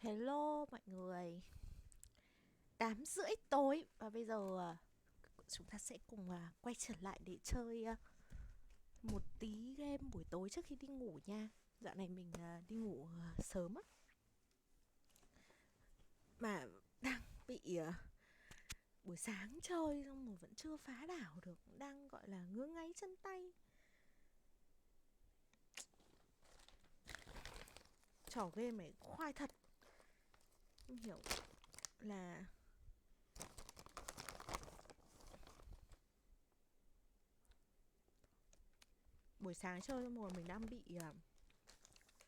Hello mọi người, 8 rưỡi tối và bây giờ chúng ta sẽ cùng quay trở lại để chơi một tí game buổi tối trước khi đi ngủ nha. Dạo này mình đi ngủ sớm á, mà đang bị buổi sáng chơi xong mà vẫn chưa phá đảo được, đang gọi là ngứa ngáy chân tay. Trò game này khoai thật, không hiểu là buổi sáng chơi xong rồi mình đang bị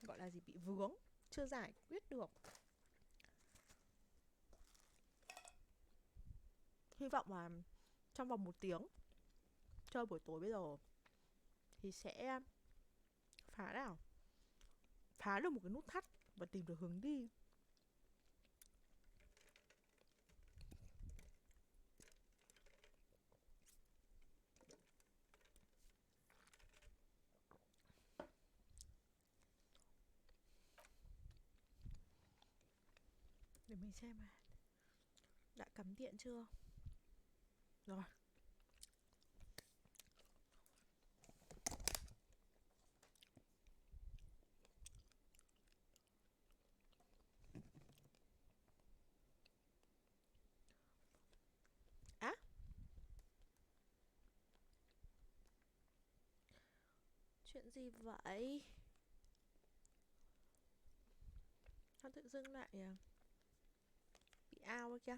gọi là gì, bị vướng, chưa giải quyết được. Hy vọng là trong vòng 1 tiếng chơi buổi tối bây giờ thì sẽ phá đảo, phá được một cái nút thắt và tìm được hướng đi. Để mình xem mà đã cắm điện chưa. Rồi, á, chuyện gì vậy? Sao tự dưng lại bị ao ấy kia?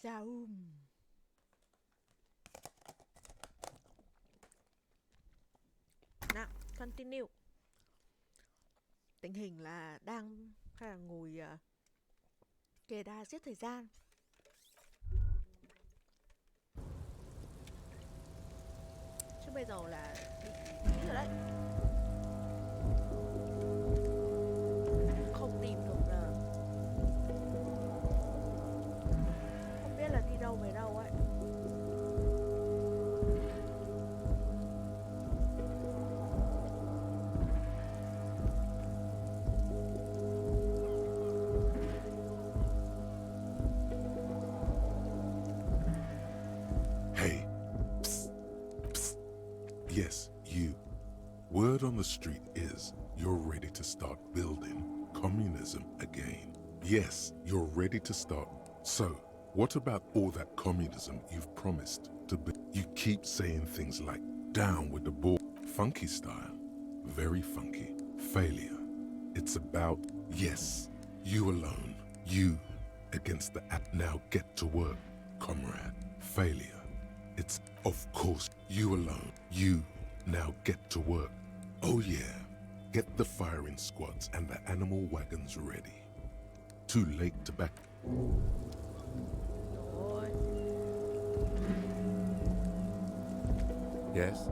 Zaum. Nào, continue. Tình hình là đang hay là ngồi kề đa giết thời gian. Chứ bây giờ là bị bí rồi đấy. Không tìm được là không biết là đi đâu về đâu ấy. Hey, psst, psst. Yes, you. Word on the street is you're ready to start building communism again. Yes, you're ready to start. So, what about all that communism you've promised to build? You keep saying things like, down with the ball, funky style, very funky, failure. It's about, yes, you alone, you against the app. Now get to work, comrade, failure. It's, of course, you alone. You now get to work. Oh yeah, get the firing squads and the animal wagons ready. Too late to back. Rồi. Yes?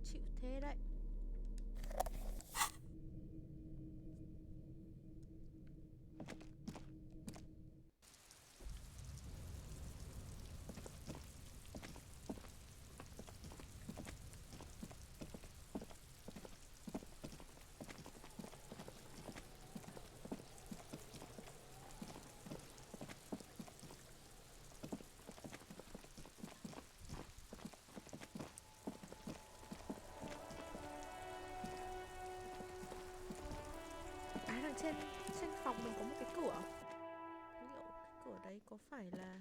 chịu thế đấy. À, đằng trên trên phòng mình có một cái cửa. Liệu cái cửa đấy có phải là...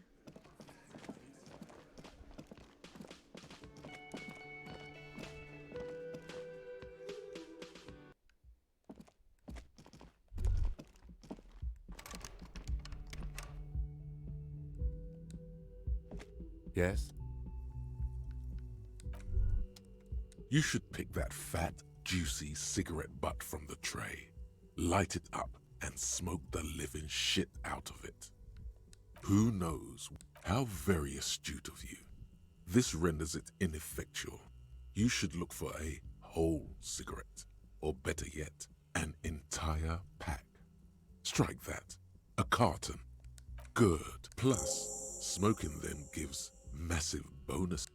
Yes? You should pick that fat, juicy cigarette butt from the tray, light it up, and smoke the living shit out of it. Who knows? How very astute of you. This renders it ineffectual. You should look for a whole cigarette, or better yet, an entire pack. Strike that. A carton. Good. Plus, smoking them gives massive bonus.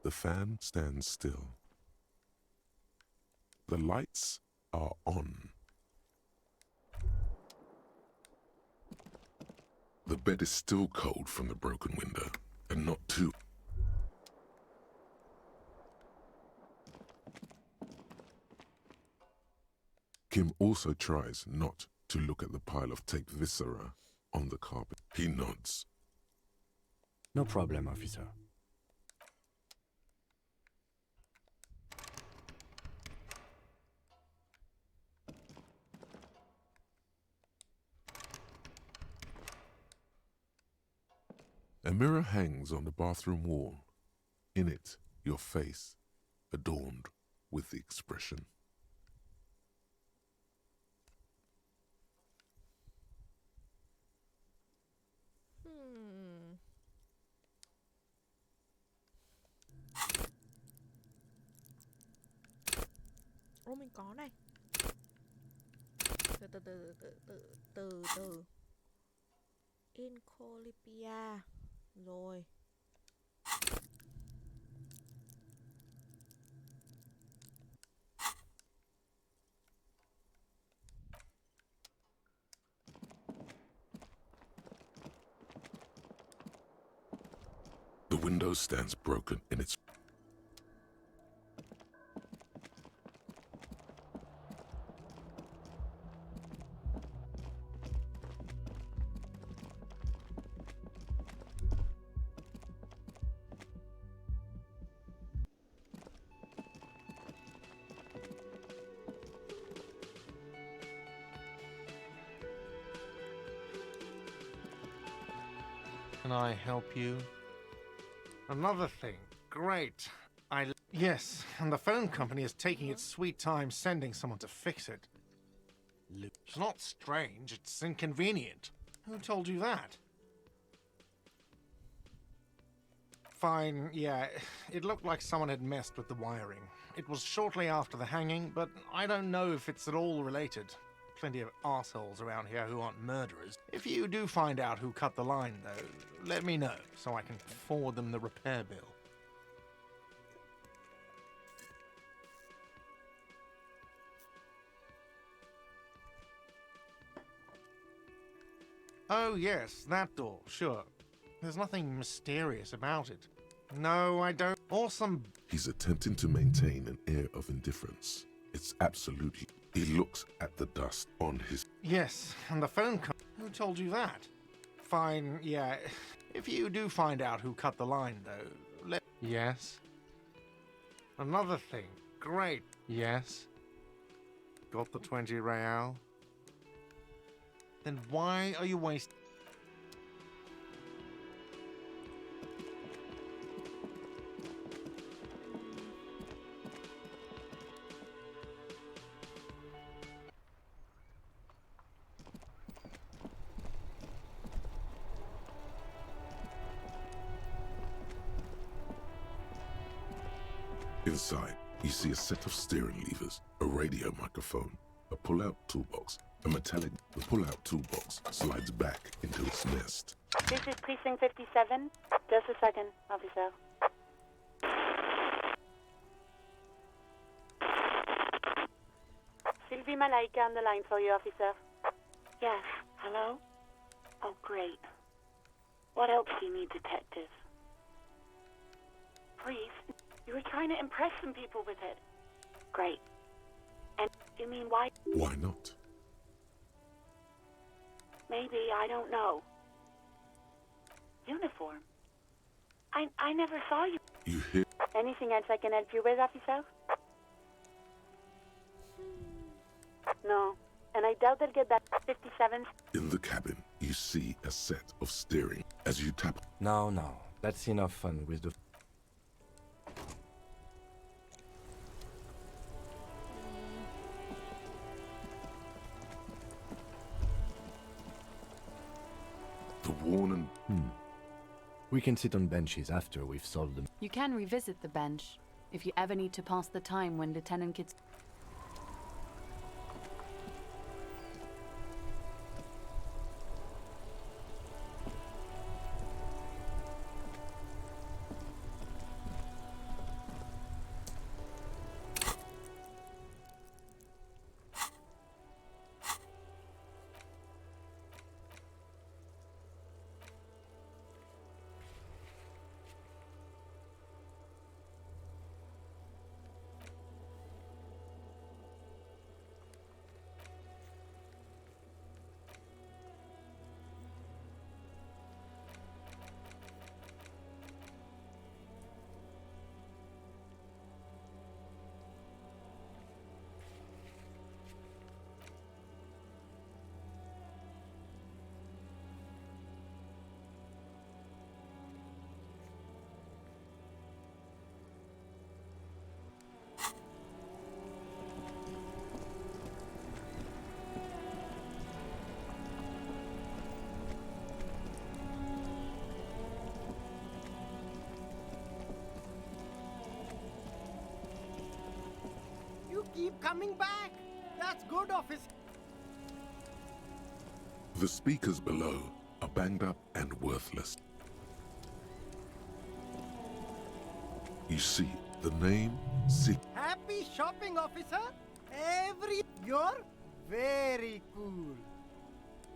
The fan stands still. The lights are on. The bed is still cold from the broken window, and not too... Kim also tries not to look at the pile of taped viscera on the carpet. He nods. No problem, officer. A mirror hangs on the bathroom wall. In it, your face, adorned with the expression. Ô, mình có này. Từ từ từ từ từ từ từ. Incolipia. Rồi. The window stands broken in its... Can I help you? Another thing. Great. Yes, and the phone company is taking its sweet time sending someone to fix it. It's not strange, it's inconvenient. Who told you that? Fine, yeah, it looked like someone had messed with the wiring. It was shortly after the hanging, but I don't know if it's at all related. Plenty of assholes around here who aren't murderers. If you do find out who cut the line, though, let me know, so I can forward them the repair bill. Oh, yes, that door, sure. There's nothing mysterious about it. No, I don't. Awesome. He's attempting to maintain an air of indifference. It's absolutely... He looks at the dust on his... Yes, and the phone Who told you that? Fine, yeah. If you do find out who cut the line, though, Yes? Another thing. Great. Yes? Got the 20 real? Then why are you wasting... Inside, you see a set of steering levers, a radio microphone, a pull-out toolbox. A metallic pull-out toolbox slides back into its nest. This is Precinct 57. Just a second, officer. Sylvie Malaika on the line for you, officer. Yes, hello? Oh, great. What else do you need, detective? Please, you were trying to impress some people with it. Great. And you mean why? Why not? Maybe, I don't know. Uniform? I never saw you. You hear? Anything else I can help you with, officer? No. And I doubt they'll get back 57. In the cabin, you see a set of steering. As you tap, Now, that's enough fun with the... the worn and We can sit on benches after we've solved them. You can revisit the bench if you ever need to pass the time when Lieutenant Kidd's... You keep coming back. That's good, officer. the speakers below are banged up and worthless. You see the name, Happy shopping, officer. You're very cool.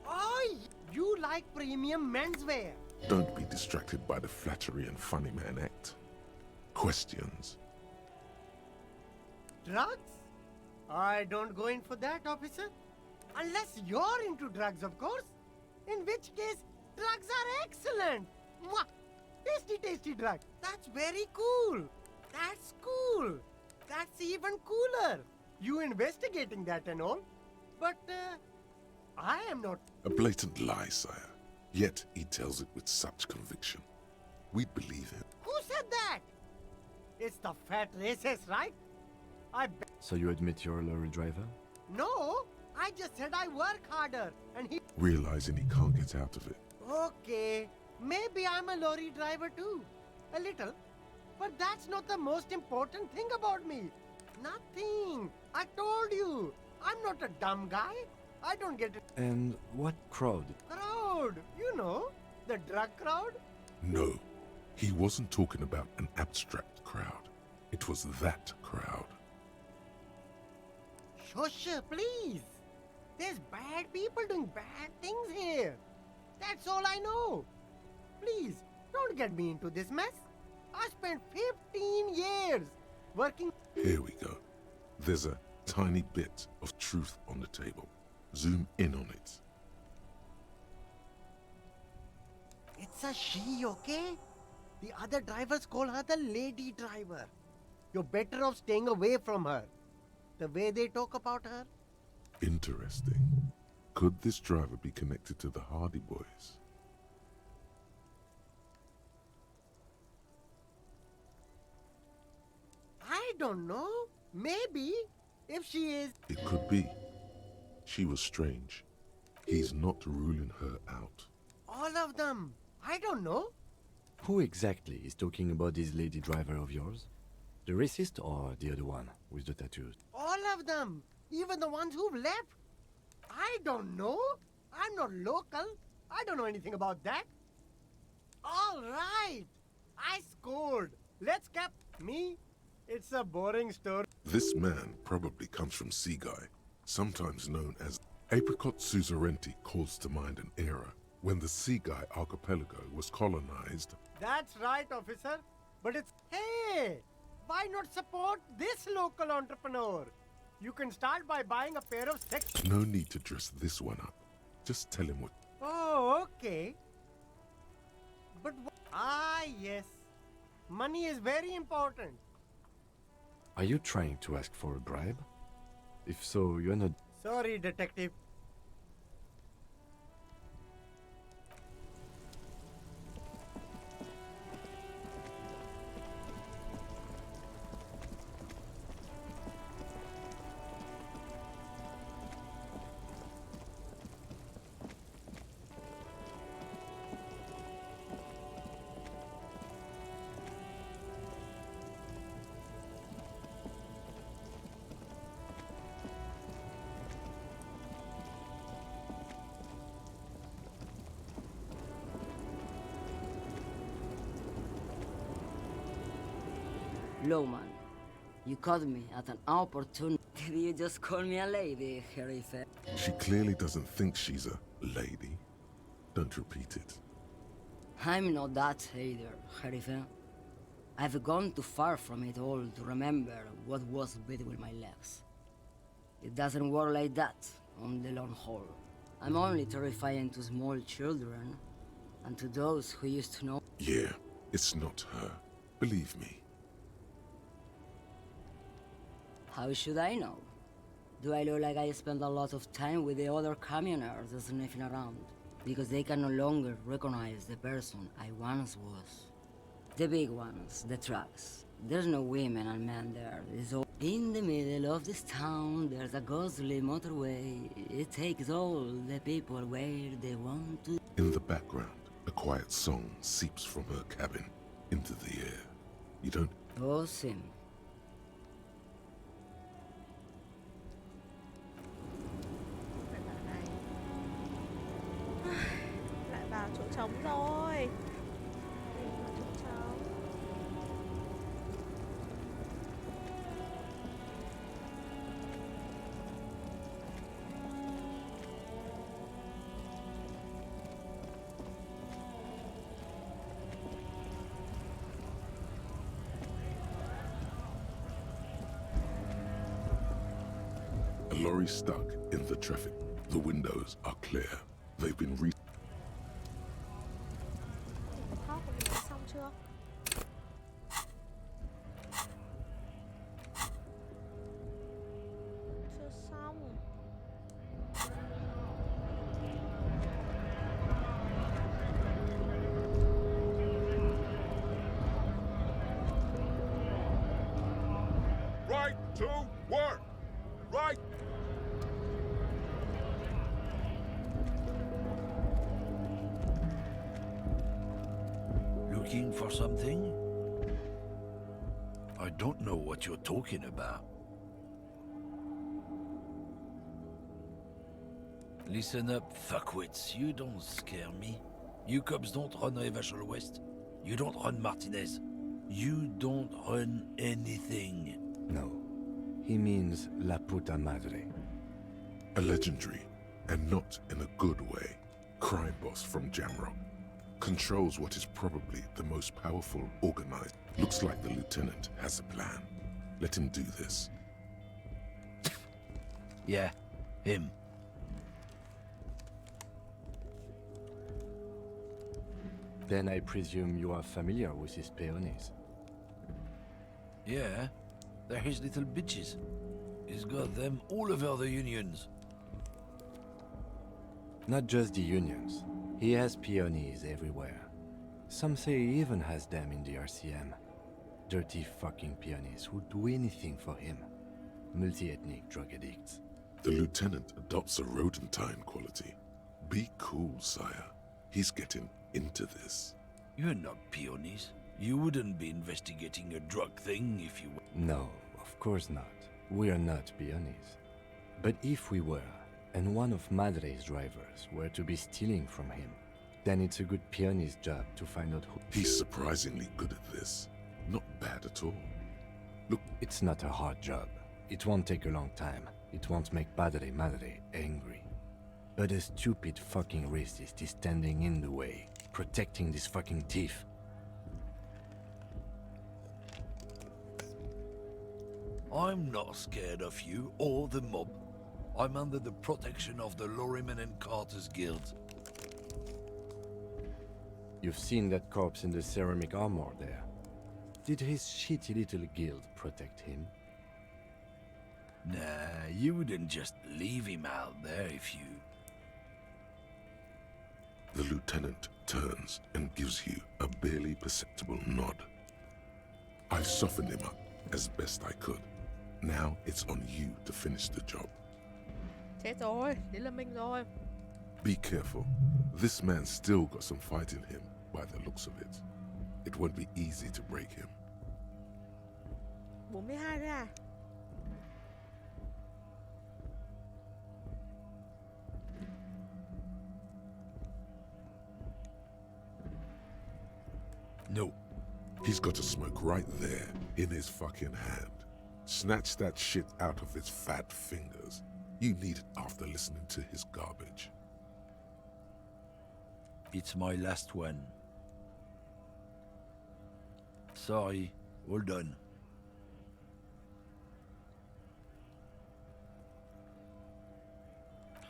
Oh, you like premium menswear. Don't be distracted by the flattery and funny man act. Questions. Drugs? I don't go in for that, officer. Unless you're into drugs, of course. In which case, drugs are excellent. Mwah! Tasty, tasty drug. That's very cool. That's cool. That's even cooler. You investigating that and all. But, I am not. A blatant lie, sire. Yet he tells it with such conviction. We'd believe him. Who said that? It's the fat racist, right? So you admit you're a lorry driver? No, I just said I work harder. And he... Realizing he can't get out of it. Okay, maybe I'm a lorry driver too. A little. But that's not the most important thing about me. Nothing. I told you. I'm not a dumb guy. I don't get it. And what crowd? Crowd. You know, the drug crowd. No, he wasn't talking about an abstract crowd. It was that crowd. Shush, please. There's bad people doing bad things here. That's all I know. Please, don't get me into this mess. I spent 15 years working... Here we go. There's a tiny bit of truth on the table. Zoom in on it. It's a she, okay? The other drivers call her the lady driver. You're better off staying away from her. The way they talk about her. Interesting. Could this driver be connected to the Hardy Boys? I don't know. Maybe. If she is... It could be. She was strange. He's not ruling her out. All of them. I don't know. Who exactly is talking about this lady driver of yours? The racist or the other one with the tattoos? All of them, even the ones who've left. I don't know. I'm not local. I don't know anything about that. All right. I scored. Let's cap me. It's a boring story. This man probably comes from Seaguy, sometimes known as Apricot Suzerainty calls to mind an era when the Seaguy archipelago was colonized. That's right, officer. But it's... Hey! Why not support this local entrepreneur? You can start by buying a pair of sex... No need to dress this one up. Just tell him what... Oh, okay. But... yes. Money is very important. Are you trying to ask for a bribe? If so, you're not... Sorry, detective. Lowman, you caught me at an opportune... Did you just call me a lady, Sheriff? She clearly doesn't think she's a lady. Don't repeat it. I'm not that either, Sheriff. I've gone too far from it all to remember what was between my legs. It doesn't work like that on the long haul. I'm only terrifying to small children, and to those who used to know... Yeah, it's not her. Believe me. How should I know? Do I look like I spend a lot of time with the other communers sniffing around? Because they can no longer recognize the person I once was. The big ones, the trucks. There's no women and men there. It's all... In the middle of this town, there's a ghostly motorway. It takes all the people where they want to... In the background, a quiet song seeps from her cabin into the air. You don't... Oh, Sim. Lại vào chỗ trống rồi. Lại vào chỗ trống. A lorry stuck in the traffic. The windows are clear. They've been Khóc của mình đã xong chưa? Chưa xong. Right to work! Right! Looking for something? I don't know what you're talking about. Listen up, fuckwits. You don't scare me. You cops don't run Revachol West. You don't run Martinez. You don't run anything. No. He means La Puta Madre. A legendary, and not in a good way, crime boss from Jamrock. Controls what is probably the most powerful organized. Looks like the lieutenant has a plan. Let him do this. Yeah, him. Then I presume you are familiar with his peonies. Yeah, they're his little bitches. He's got them all over the unions. Not just the unions. He has peonies everywhere. Some say he even has them in the RCM. Dirty fucking peonies who'd do anything for him. Multi-ethnic drug addicts. The lieutenant adopts a rodentine quality. Be cool, sire. He's getting into this. You're not peonies. You wouldn't be investigating a drug thing if you... No, of course not. We are not peonies. But if we were, and one of Madre's drivers were to be stealing from him, then it's a good peony's job to find out who... He's surprisingly good at this. Not bad at all. Look, It's not a hard job. It won't take a long time. It won't make Madre angry. But a stupid fucking racist is standing in the way, protecting this fucking thief. I'm not scared of you or the mob. I'm under the protection of the Lorryman and Carter's Guild. You've seen that corpse in the ceramic armor there. Did his shitty little guild protect him? Nah, you wouldn't just leave him out there if you... the lieutenant turns and gives you a barely perceptible nod. I softened him up as best I could. Now it's on you to finish the job. Chết rồi, đến là mình rồi. Be careful. This man's still got some fight in him by the looks of it. It won't be easy to break him. 42 thôi à? No. He's got a smoke right there in his fucking hand. Snatch that shit out of his fat fingers. You need it after listening to his garbage. It's my last one. Sorry, all done.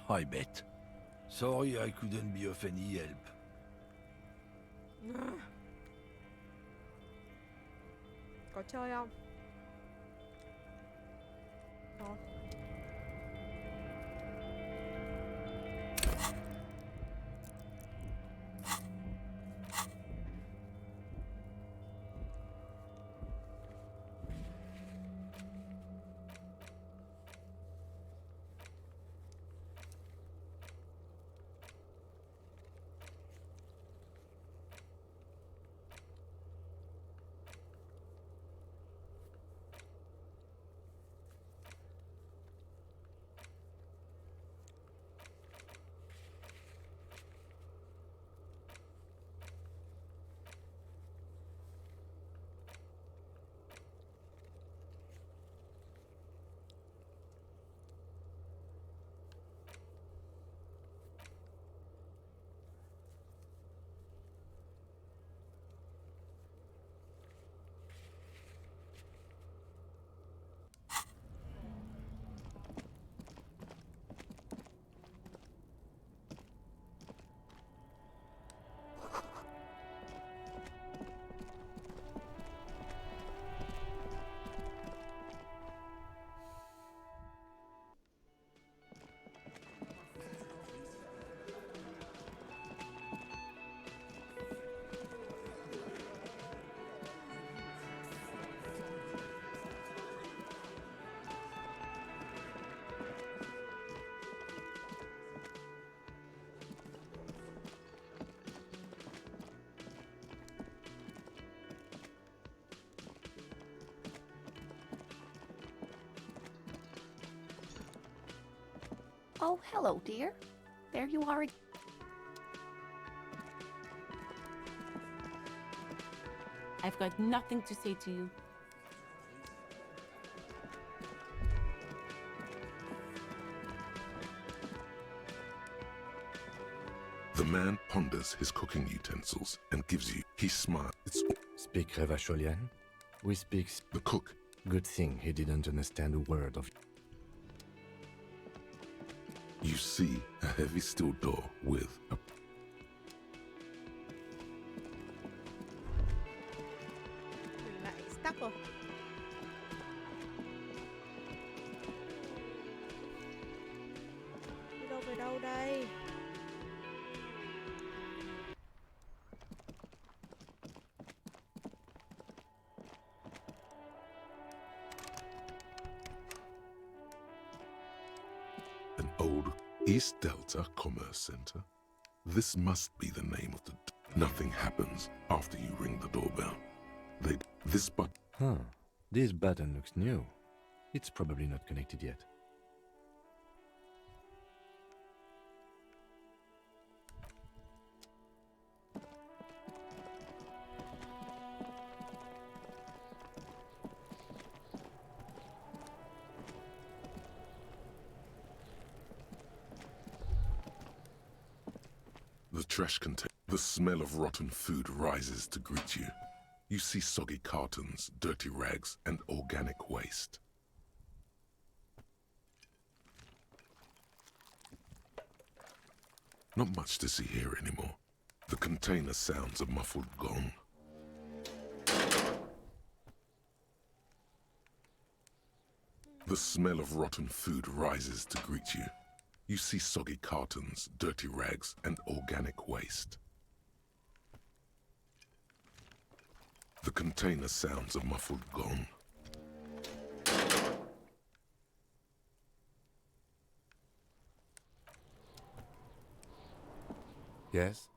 I bet. Sorry I couldn't be of any help. Có chơi không? Có. Oh, hello, dear. There you are. I've got nothing to say to you. The man ponders his cooking utensils and gives you. He smiles. It's Speak Revacholian? We speak... the cook. Good thing he didn't understand a word of... You see a heavy steel door with a Mình lại stuck rồi. Đi đâu về đâu đây? an old East Delta Commerce Center. This must be the name of the... Nothing happens after you ring the doorbell. This button. Huh. This button looks new. It's probably not connected yet. The trash container. The smell of rotten food rises to greet you. You see soggy cartons, dirty rags, and organic waste. Not much to see here anymore. The container sounds a muffled gong. The smell of rotten food rises to greet you. You see soggy cartons, dirty rags, and organic waste. The container sounds a muffled gong. Yes?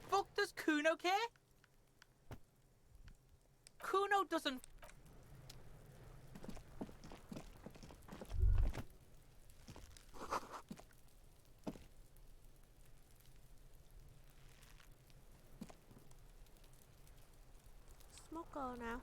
Fuck, does Kuno care? Kuno doesn't. Smoker nào.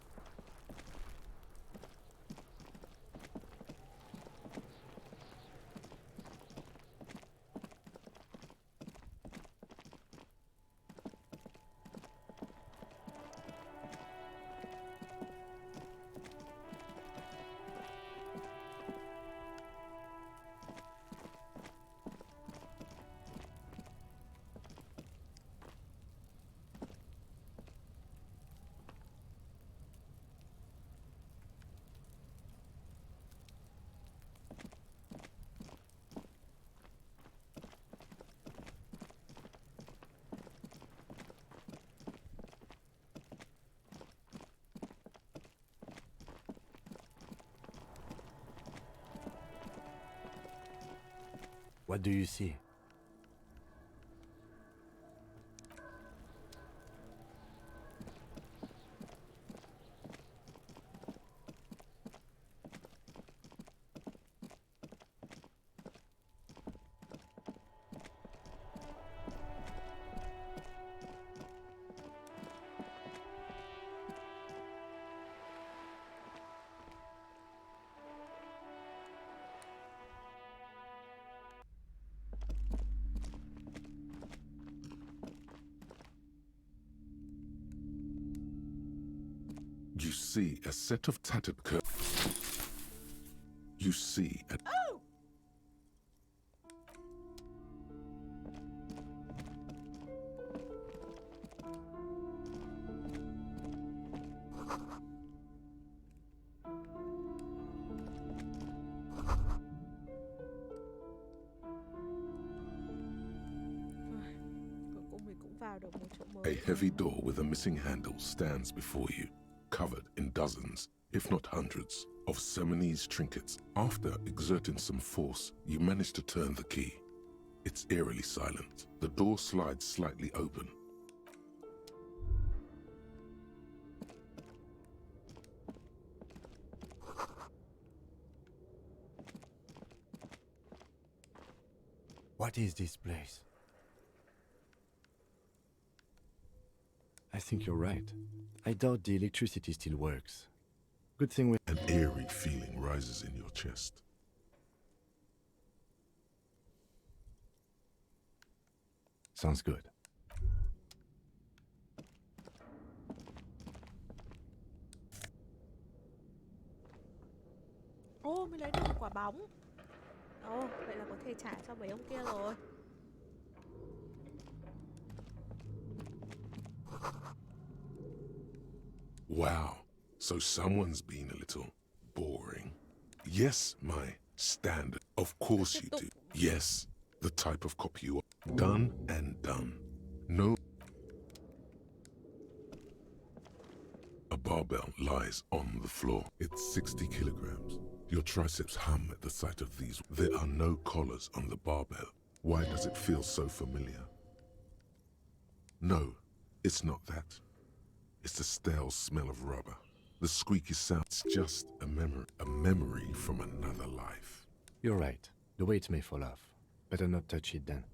What do you see? You see a set of tattered curtains. You see a... Oh! Cuối cùng mình cũng vào được một chỗ mới. A heavy door with a missing handle stands before you, covered in dozens, if not hundreds, of Seminese trinkets. After exerting some force, you manage to turn the key. It's eerily silent. The door slides slightly open. What is this place? I think you're right. I doubt the electricity still works. Good thing we... An eerie feeling rises in your chest. Sounds good. Ô, mình lấy được một quả bóng. Ồ, vậy là có thể trả cho mấy ông kia rồi. Wow, so someone's been a little boring. Yes, my standard. Of course you do. Yes, the type of cop you are. Done and done. No. A barbell lies on the floor. It's 60 kilograms. Your triceps hum at the sight of these. There are no collars on the barbell. Why does it feel so familiar? No, it's not that. It's the stale smell of rubber. The squeaky sound. It's just a memory from another life. You're right. The weight may fall off. Better not touch it then.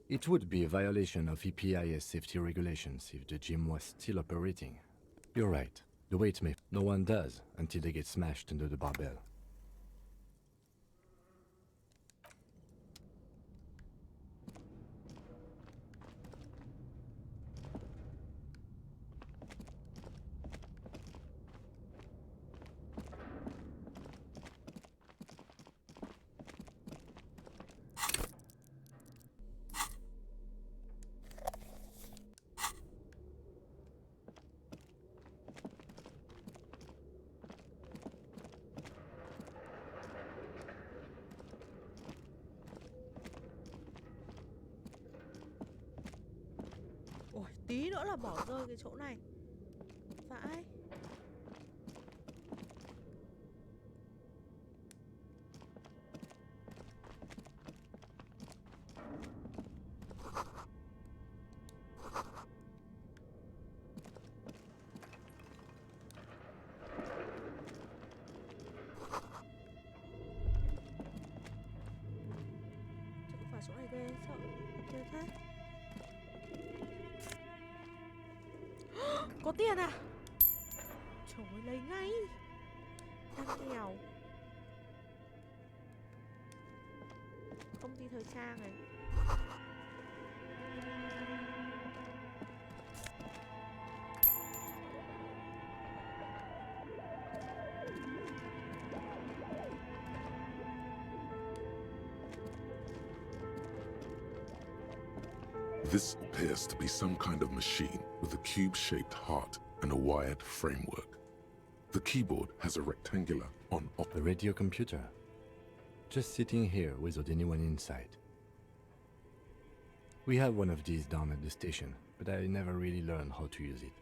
It would be a violation of EPIS safety regulations if the gym was still operating. You're right. The weight may... No one does until they get smashed under the barbell. Ôi, tí nữa là bỏ rơi cái chỗ này. Vãi. Chứ không phải chỗ này ghê, sợ ghê thế. Có tiền à? Trời ơi, lấy ngay. Đang nghèo. Công ty thời trang này. This appears to be some kind of machine with a cube-shaped heart and a wired framework. The keyboard has a rectangular on-off. A radio computer. Just sitting here without anyone inside. We have one of these down at the station, but I never really learned how to use it.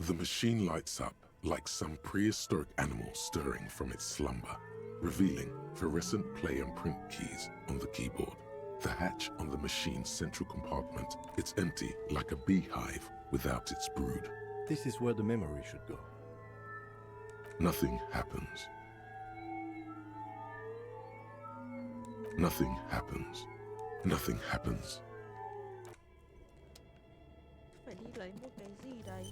The machine lights up like some prehistoric animal stirring from its slumber, revealing fluorescent play and print keys on the keyboard. The hatch on the machine's central compartment, it's empty like a beehive without its brood. This is where the memory should go. Nothing happens. Nothing happens. Nothing happens. Phải đi lấy một cái gì đấy.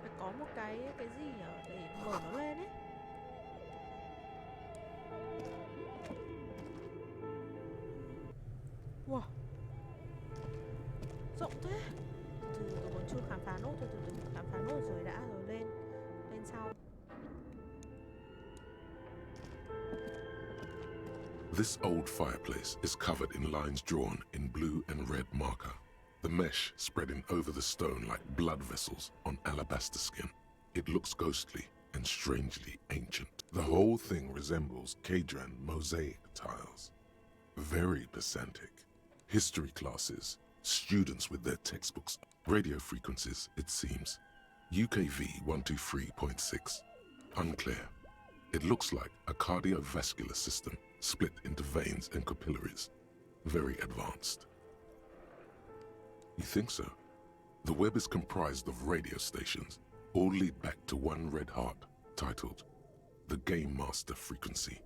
Phải có một cái gì nhỉ để mở nó lên ấy. Wow. Rộng thế. Từ từ còn chưa khám phá nốt, từ khám phá nốt rồi đã, rồi lên sau. This old fireplace is covered in lines drawn in blue and red marker, the mesh spreading over the stone like blood vessels on alabaster skin. It looks ghostly and strangely ancient. The whole thing resembles Kadran mosaic tiles. Very pedantic. History classes, students with their textbooks, radio frequencies, it seems. UKV 123.6. Unclear. It looks like a cardiovascular system split into veins and capillaries. Very advanced. You think so? The web is comprised of radio stations, all lead back to one red heart, titled The Game Master Frequency.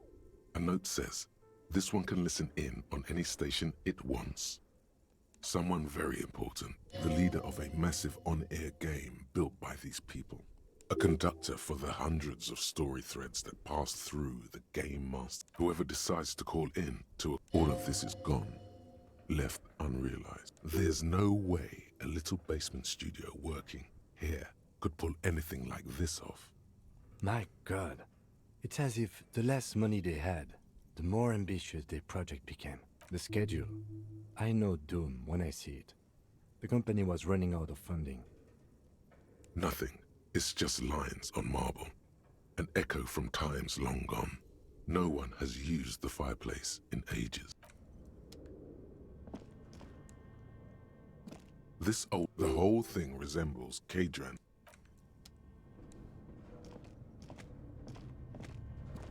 A note says, this one can listen in on any station it wants. Someone very important, the leader of a massive on-air game built by these people. A conductor for the hundreds of story threads that pass through the Game Master. Whoever decides to call in to all of this is gone, left unrealized. There's no way a little basement studio working here could pull anything like this off. My God. It's as if the less money they had, the more ambitious their project became. The schedule. I know doom when I see it. The company was running out of funding. Nothing. It's just lines on marble. An echo from times long gone. No one has used the fireplace in ages. The whole thing resembles Kadran.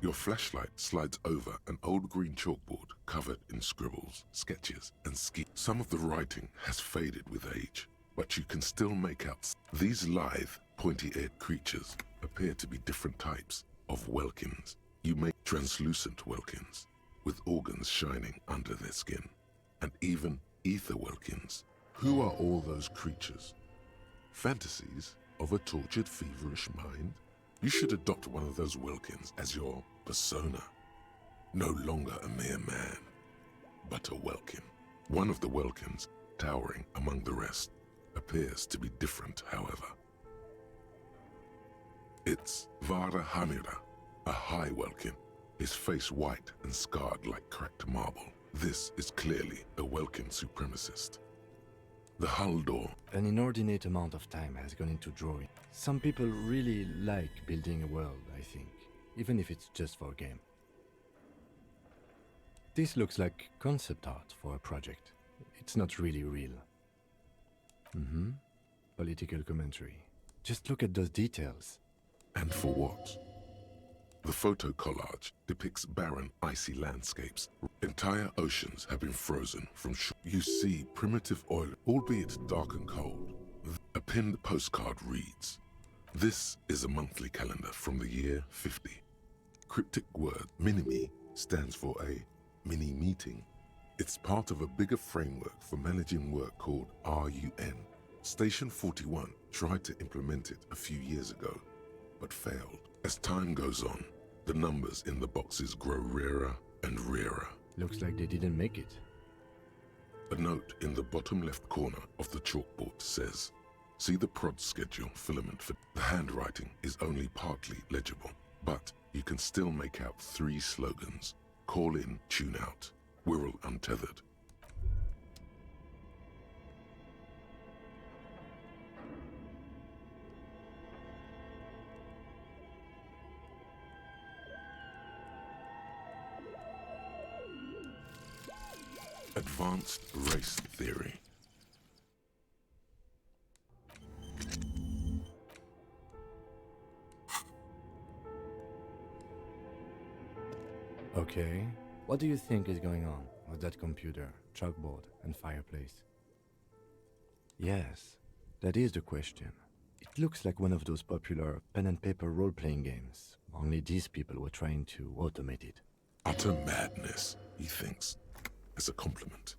Your flashlight slides over an old green chalkboard covered in scribbles, sketches, and Some of the writing has faded with age, but you can still make out. These lithe, pointy-eared creatures appear to be different types of Welkins. You make translucent Welkins, with organs shining under their skin, and even ether Welkins. Who are all those creatures? Fantasies of a tortured, feverish mind? You should adopt one of those Welkins as your persona. No longer a mere man, but a Welkin. One of the Welkins, towering among the rest, appears to be different, however. It's Vara Hamira, a high Welkin, his face white and scarred like cracked marble. This is clearly a Welkin supremacist. The hull door. An inordinate amount of time has gone into drawing. Some people really like building a world, I think, even if it's just for a game. This looks like concept art for a project. It's not really real. Political commentary. Just look at those details. And for what? The photo collage depicts barren, icy landscapes. Entire oceans have been frozen from shore. You see primitive oil, albeit dark and cold. A pinned postcard reads, "This is a monthly calendar from the year 50. Cryptic word minimi stands for a mini meeting. It's part of a bigger framework for managing work called RUN. Station 41 tried to implement it a few years ago, but failed. As time goes on, the numbers in the boxes grow rarer and rarer." Looks like they didn't make it. A note in the bottom left corner of the chalkboard says, "See the prod schedule filament for..." The handwriting is only partly legible, but you can still make out 3 slogans. Call in, tune out. Wirral untethered. Advanced race theory. Okay, what do you think is going on with that computer, chalkboard, and fireplace? Yes, that is the question. It looks like one of those popular pen and paper role-playing games, only these people were trying to automate it. Utter madness, he thinks, as a compliment.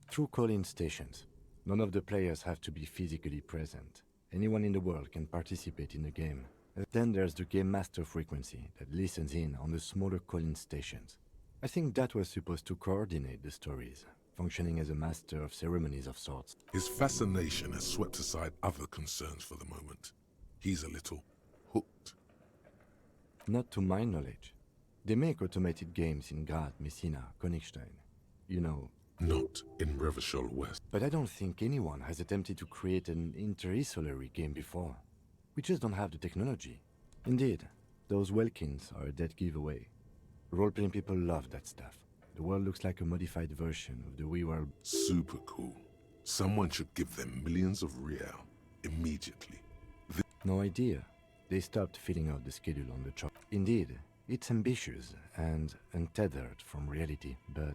Through call-in stations, none of the players have to be physically present. Anyone in the world can participate in the game. Then there's the game master frequency that listens in on the smaller call-in stations. I think that was supposed to coordinate the stories, functioning as a master of ceremonies of sorts. His fascination has swept aside other concerns for the moment. He's a little hooked. Not to my knowledge. They make automated games in Graz, Messina, Königstein. You know. Not in Revachol West. But I don't think anyone has attempted to create an interisolary game before. We just don't have the technology. Indeed, those Welkins are a dead giveaway. Role-playing people love that stuff. The world looks like a modified version of the Wii world. Super cool. Someone should give them millions of real immediately. No idea. They stopped filling out the schedule on the chart. Indeed, it's ambitious and untethered from reality, but...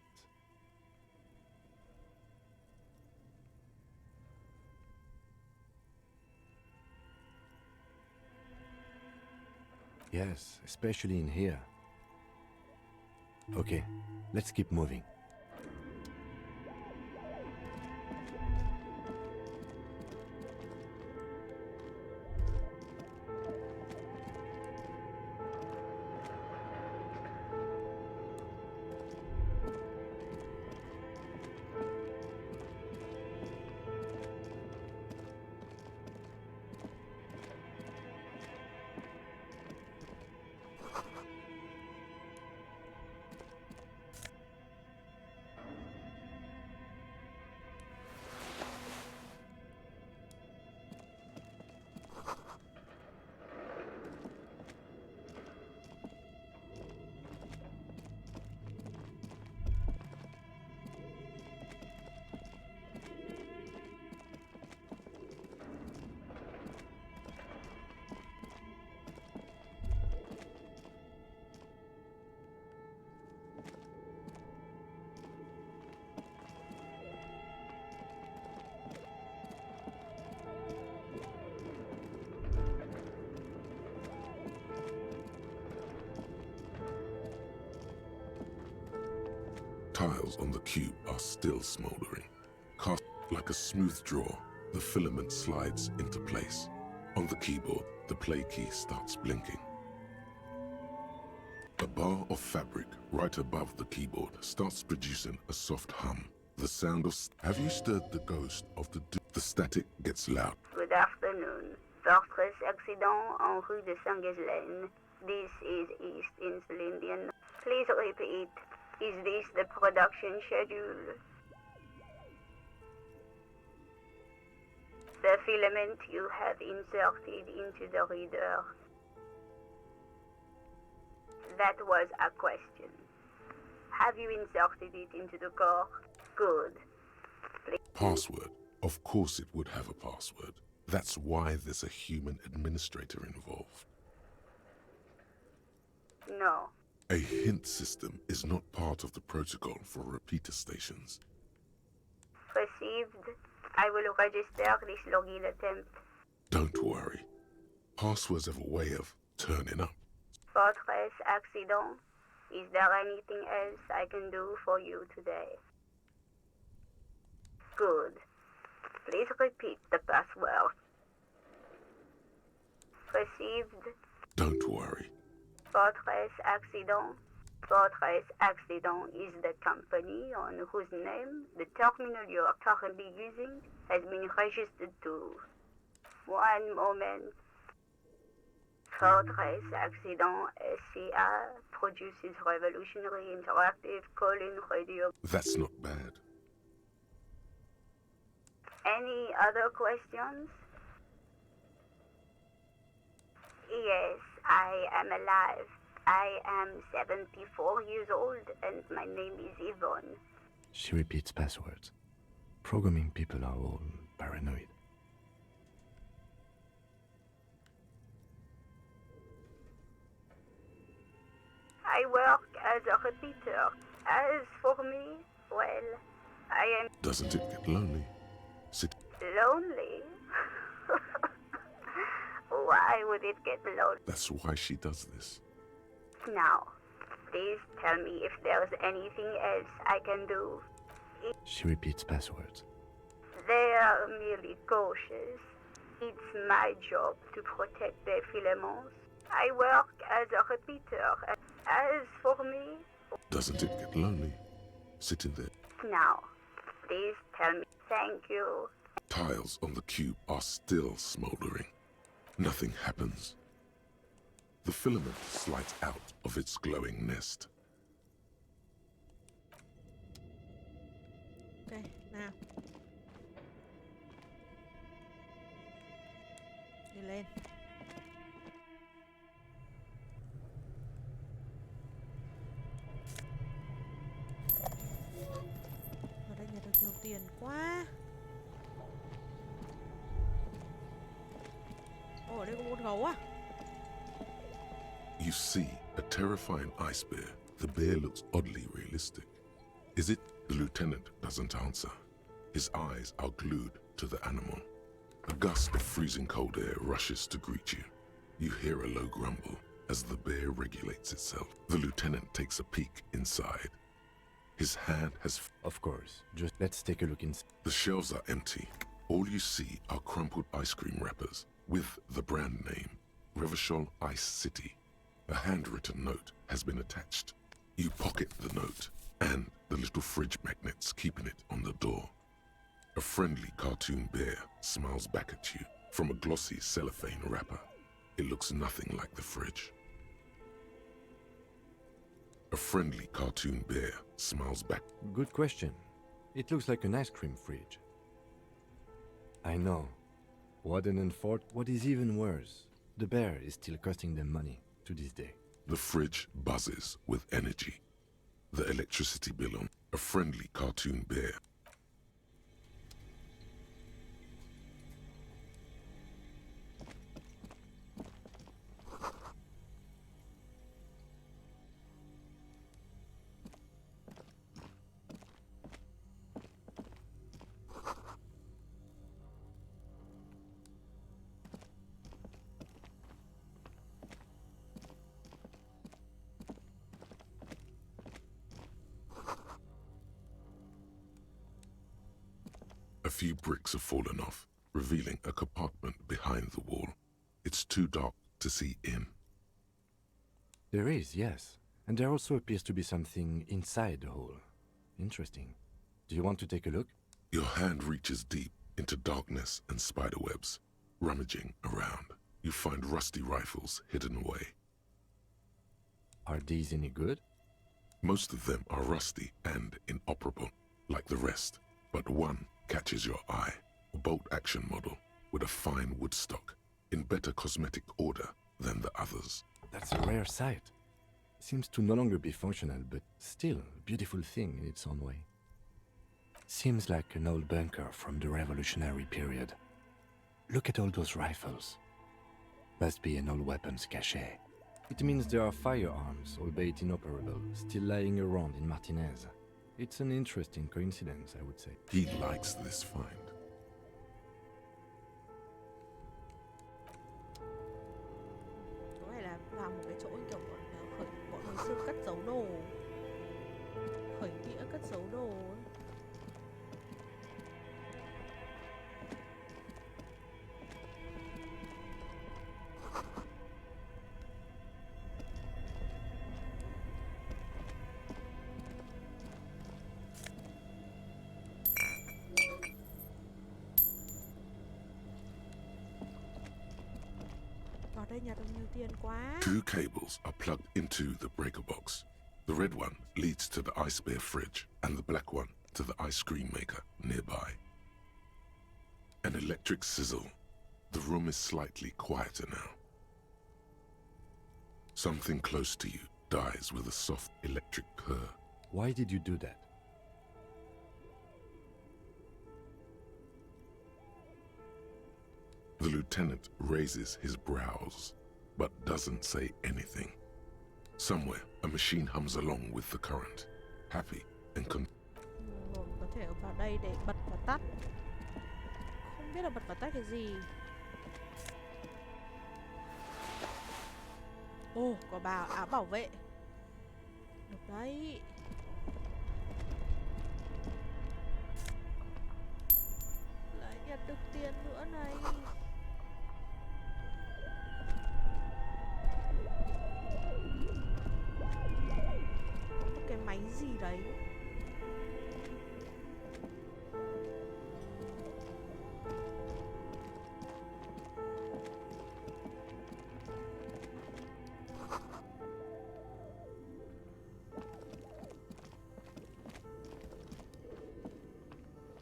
Yes, especially in here. Okay, let's keep moving. Tiles on the cube are still smoldering. Cast like a smooth draw, the filament slides into place. On the keyboard, the play key starts blinking. A bar of fabric right above the keyboard starts producing a soft hum. The sound of... Have you stirred the ghost of the... The static gets loud. Good afternoon. Fortress accident en rue de Saint-Ghislaine. This is East Insulindian. Please repeat. Is this the production schedule? The filament you have inserted into the reader. That was a question. Have you inserted it into the core? Good. Password. Of course it would have a password. That's why there's a human administrator involved. No. A hint system is not part of the protocol for repeater stations. Received. I will register this login attempt. Don't worry. Passwords have a way of turning up. Fortress accident. Is there anything else I can do for you today? Good. Please repeat the password. Received. Don't worry. Fortress accident. Fortress accident is the company on whose name the terminal you are currently using has been registered to. One moment. Fortress accident SCA produces revolutionary interactive call-in radio. That's not bad. Any other questions? Yes, I am alive. I am 74 years old and my name is Yvonne. She repeats passwords. Programming people are all paranoid. I work as a repeater. As for me, well, I am Doesn't it get lonely? Sit. lonely. Why would it get lonely? That's why she does this. Now, please tell me if there's anything else I can do. She repeats passwords. They are merely cautious. It's my job to protect their filaments. I work as a repeater. As for me... Doesn't it get lonely? Sitting there. Now, please tell me. Thank you. Tiles on the cube are still smoldering. Nothing happens. The filament slides out of its glowing nest. Ok, nào. Đi lên. Ở đây nhận được nhiều tiền quá. Ồ, ở đây có một con gấu à? You see a terrifying ice bear. The bear looks oddly realistic. Is it? The lieutenant doesn't answer. His eyes are glued to the animal. A gust of freezing cold air rushes to greet you. You hear a low grumble as the bear regulates itself. The lieutenant takes a peek inside. His hand has... Of course. Just let's take a look inside. The shelves are empty. All you see are crumpled ice cream wrappers with the brand name, Revachol Ice City. A handwritten note has been attached. You pocket the note and the little fridge magnets keeping it on the door. A friendly cartoon bear smiles back at you from a glossy cellophane wrapper. It looks nothing like the fridge. A friendly cartoon bear smiles back. Good question. It looks like an ice cream fridge. I know. Warden and Fort, what is even worse, the bear is still costing them money to this day. The fridge buzzes with energy. The electricity bill on a friendly cartoon bear. few bricks have fallen off, revealing a compartment behind the wall. It's too dark to see in. There is, yes. And there also appears to be something inside the hole. Interesting. Do you want to take a look? Your hand reaches deep into darkness and spiderwebs. Rummaging around, you find rusty rifles hidden away. Are these any good? Most of them are rusty and inoperable, like the rest, but one catches your eye. A bolt-action model with a fine wood stock, in better cosmetic order than the others. That's a rare sight. Seems to no longer be functional, but still a beautiful thing in its own way. Seems like an old bunker from the revolutionary period. Look at all those rifles. Must be an old weapons cache. It means there are firearms, albeit inoperable, still lying around in Martinez. It's an interesting coincidence, I would say. He likes this find. Chỗ này là vào một cái chỗ kiểu bọn hồi xưa cất giấu đồ, khởi nghĩa cất giấu đồ ấy. Vào đây nhà đông nhiều tiền quá. Two cables are plugged into the breaker box. The red one leads to the ice bear fridge, and the black one to the ice cream maker nearby. An electric sizzle. The room is slightly quieter now. Something close to you dies with a soft electric purr. Why did you do that? The lieutenant raises his brows, but doesn't say anything. Somewhere, a machine hums along with the current, happy and Rồi có thể vào đây để bật và tắt. Không biết là bật và tắt cái gì. Ồ, có áo bảo vệ. Được đấy. Lại nhận được tiền nữa này. Có một cái máy gì đấy.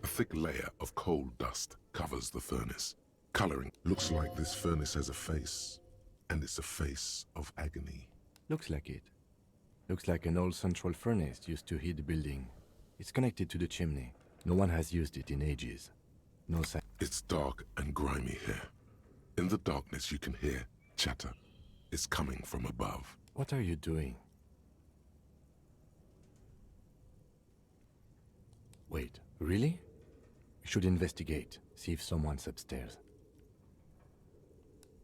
A thick layer of coal dust covers the furnace. Coloring looks like this furnace has a face, and it's a face of agony. Looks like it. Looks like an old central furnace used to heat the building. It's connected to the chimney. No one has used it in ages. No sign. It's dark and grimy here. In the darkness you can hear chatter. It's coming from above. What are you doing? Wait, really? We should investigate, see if someone's upstairs.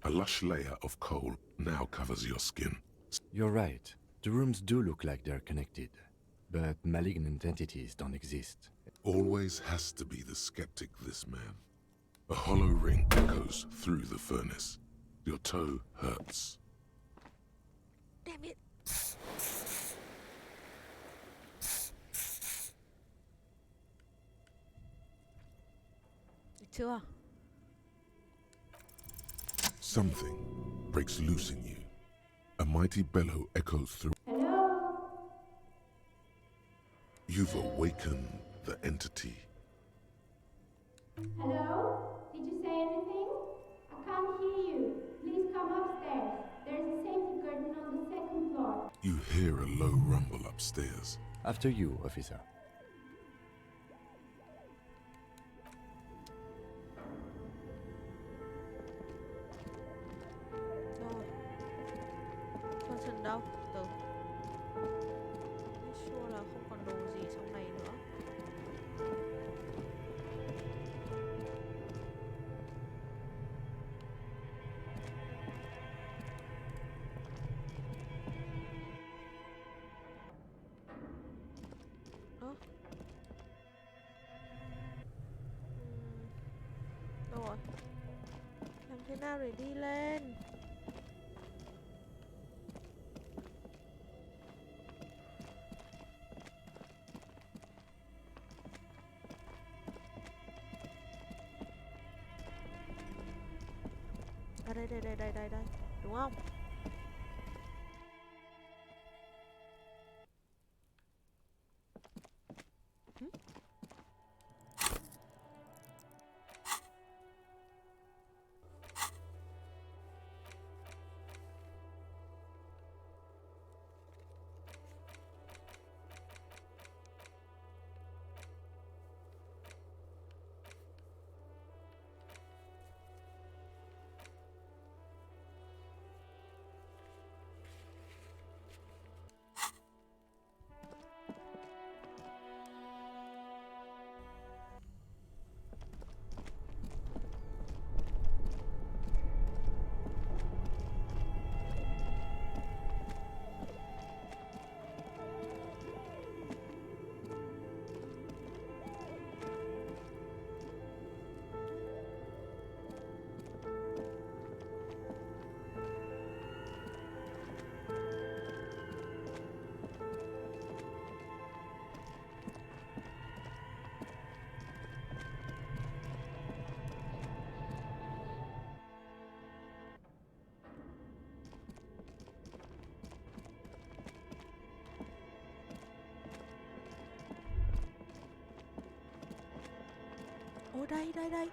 A lush layer of coal now covers your skin. You're right. The rooms do look like they're connected, but malignant entities don't exist. Always has to be the skeptic, this man. A hollow ring echoes through the furnace. Your toe hurts. Damn it. Được chưa? Something breaks loose in you. A mighty bellow echoes through. Hello? You've awakened the entity. Hello? Did you say anything? I can't hear you. Please come upstairs. There's a safety curtain on the second floor. You hear a low rumble upstairs. After you, officer. Rồi. Curtain đâu? Từ. Make sure là không còn đồ gì trong này nữa. Ơ? thế nào để đi lên? À đây, đúng không? Ồ đây.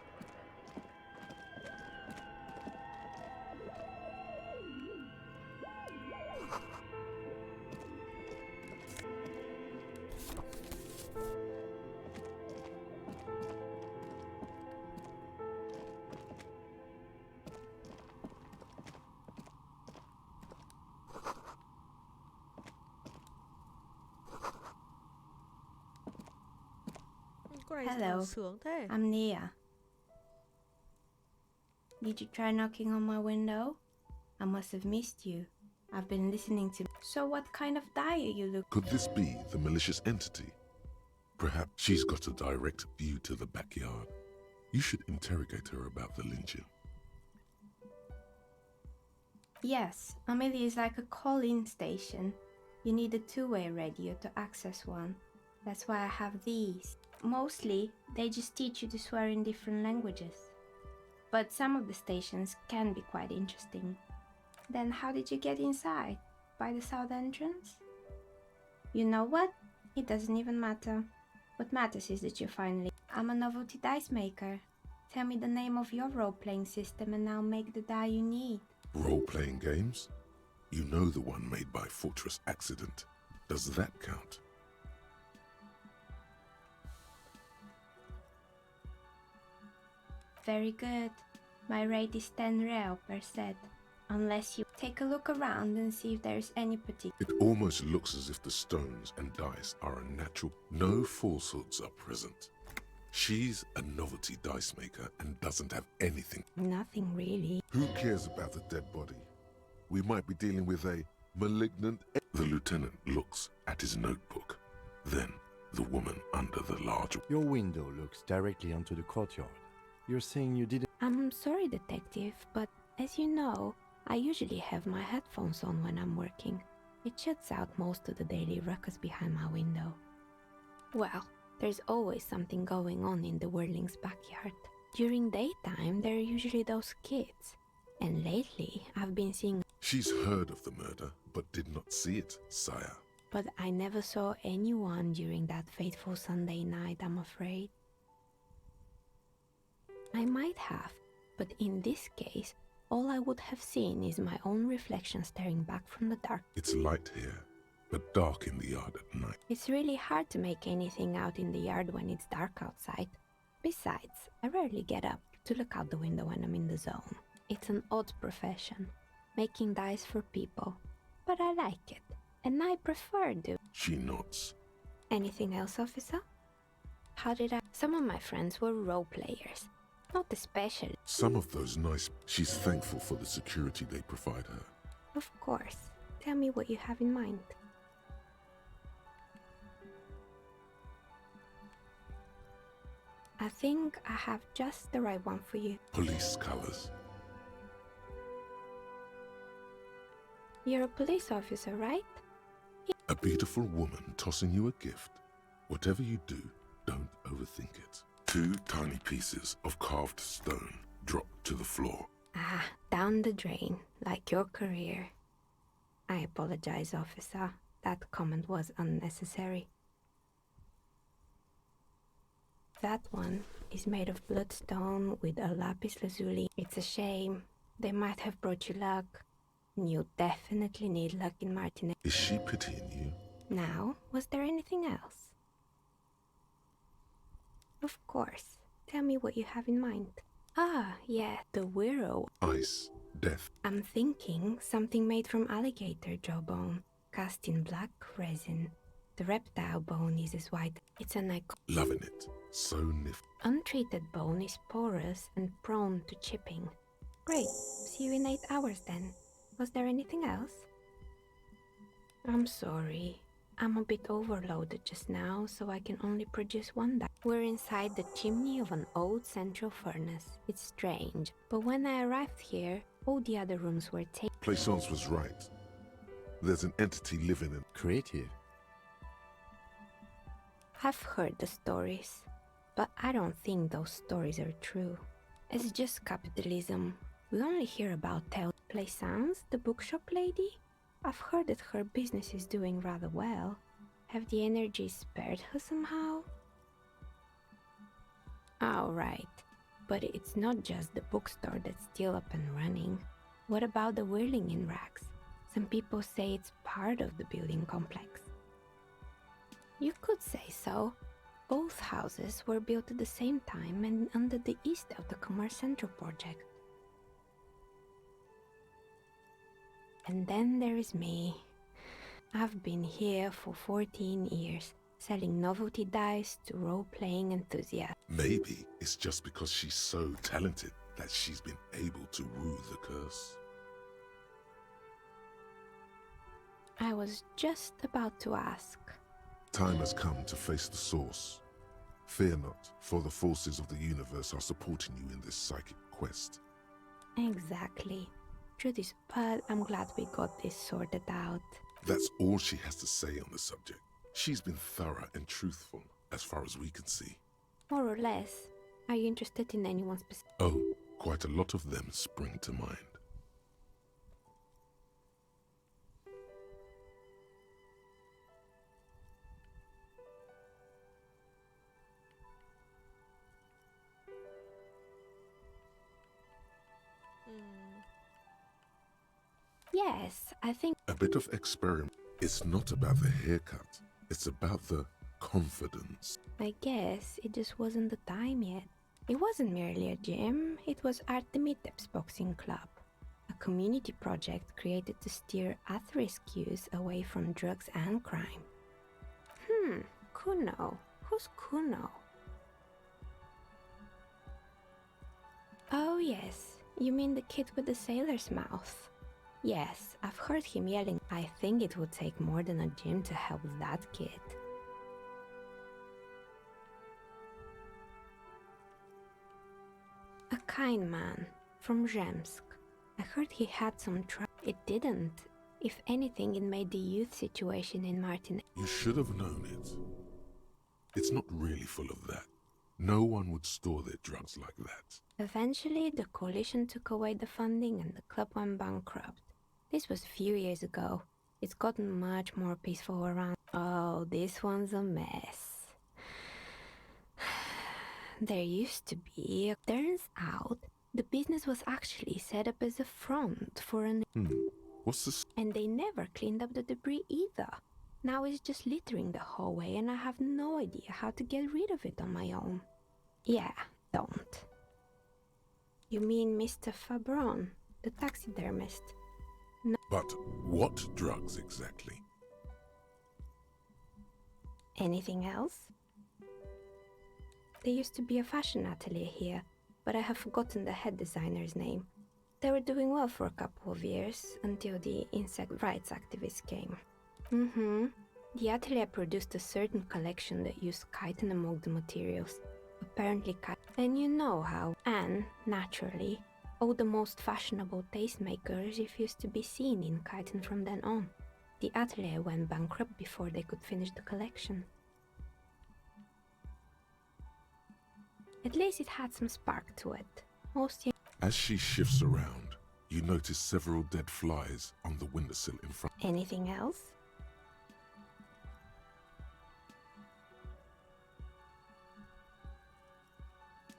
Cô này Hello. sướng thế. I'm Nia. Did you try knocking on my window? I must have missed you. I've been listening to... So what kind of die are you looking... Could this be the malicious entity? Perhaps she's got a direct view to the backyard. You should interrogate her about the lynching. Yes, Amelia is like a call-in station. You need a two-way radio to access one. That's why I have these. Mostly, they just teach you to swear in different languages. But some of the stations can be quite interesting. Then how did you get inside? By the south entrance? You know what? It doesn't even matter. What matters is that you finally... I'm a novelty dice maker. Tell me the name of your role-playing system and I'll make the die you need. Role-playing games? You know the one made by Fortress Accident. Does that count? Very good. My rate is 10 real per set. Unless you take a look around and see if there's any particular... It almost looks as if the stones and dice are a natural... No falsehoods are present. She's a novelty dice maker and doesn't have anything. Nothing really. Who cares about the dead body? We might be dealing with a malignant... The lieutenant looks at his notebook. Then, the woman under the large... Your window looks directly onto the courtyard. You're saying you didn't... I'm sorry, detective, but as you know, I usually have my headphones on when I'm working. It shuts out most of the daily ruckus behind my window. Well, there's always something going on in the Whirling's backyard. During daytime, there are usually those kids. And lately, I've been seeing... She's heard of the murder, but did not see it, sire. But I never saw anyone during that fateful Sunday night, I'm afraid. I might have, but in this case, all I would have seen is my own reflection staring back from the dark. It's light here, but dark in the yard at night. It's really hard to make anything out in the yard when it's dark outside. Besides, I rarely get up to look out the window when I'm in the zone. It's an odd profession, making dice for people, but I like it, and I prefer to. She nods. Anything else, officer? How did I... Some of my friends were role players. Not especially. Some of those nice... She's thankful for the security they provide her. Of course. Tell me what you have in mind. I think I have just the right one for you. Police colors. You're a police officer, right? A beautiful woman tossing you a gift. Whatever you do, don't overthink it. 2 tiny pieces of carved stone drop to the floor. Ah, down the drain, like your career. I apologize, officer. That comment was unnecessary. That one is made of bloodstone with a lapis lazuli. It's a shame. They might have brought you luck. You definitely need luck in Martinez. Is she pitying you? Now, was there anything else? Of course. Tell me what you have in mind. Ah, yeah, the Wirrow. Ice, death. I'm thinking something made from alligator jawbone, cast in black resin. The reptile bone is as white. It's an icon. Loving it. So nifty. Untreated bone is porous and prone to chipping. Great. See you in 8 hours then. Was there anything else? I'm sorry. I'm a bit overloaded just now, so I can only produce one die. We're inside the chimney of an old central furnace. It's strange, but when I arrived here, all the other rooms were taken. Plaisance was right. There's an entity living in... Creative. I've heard the stories, but I don't think those stories are true. It's just capitalism. We only hear about tales. Plaisance, the bookshop lady? I've heard that her business is doing rather well. Have the energy spared her somehow? Alright, but it's not just the bookstore that's still up and running. What about the whirling in rags? Some people say it's part of the building complex. You could say so. Both houses were built at the same time and under the east of the Commerce Central project. And then there is me. I've been here for 14 years, selling novelty dice to role-playing enthusiasts. Maybe it's just because she's so talented that she's been able to woo the curse. I was just about to ask. Time has come to face the source. Fear not, for the forces of the universe are supporting you in this psychic quest. Exactly. Truth is, but I'm glad we got this sorted out. That's all she has to say on the subject. She's been thorough and truthful, as far as we can see. More or less. Are you interested in anyone specific? Oh, quite a lot of them spring to mind. Yes, I think... A bit of experiment. It's not about the haircut. It's about the confidence. I guess it just wasn't the time yet. It wasn't merely a gym, it was Artemitep's boxing club. A community project created to steer at-risk youth away from drugs and crime. Kuno. Who's Kuno? Oh yes, you mean the kid with the sailor's mouth. Yes, I've heard him yelling. I think it would take more than a gym to help that kid. A kind man from Zemsk. I heard he had some trouble. It didn't. If anything, it made the youth situation in Martin. You should have known it. It's not really full of that. No one would store their drugs like that. Eventually, the coalition took away the funding and the club went bankrupt. This was a few years ago. It's gotten much more peaceful around. Oh, this one's a mess. There used to be. Turns out, the business was actually set up as a front for an... What's this? And they never cleaned up the debris either. Now it's just littering the hallway and I have no idea how to get rid of it on my own. Yeah, don't. You mean Mr. Fabron, the taxidermist? No. But what drugs exactly? Anything else? There used to be a fashion atelier here, but I have forgotten the head designer's name. They were doing well for a couple of years, until the insect rights activists came. The atelier produced a certain collection that used chitin among the materials. Apparently chitin. And you know how Anne, naturally, All the most fashionable tastemakers refused to be seen in Kyton from then on. The atelier went bankrupt before they could finish the collection. At least it had some spark to it. Most As she shifts around, you notice several dead flies on the windowsill in front. Anything else?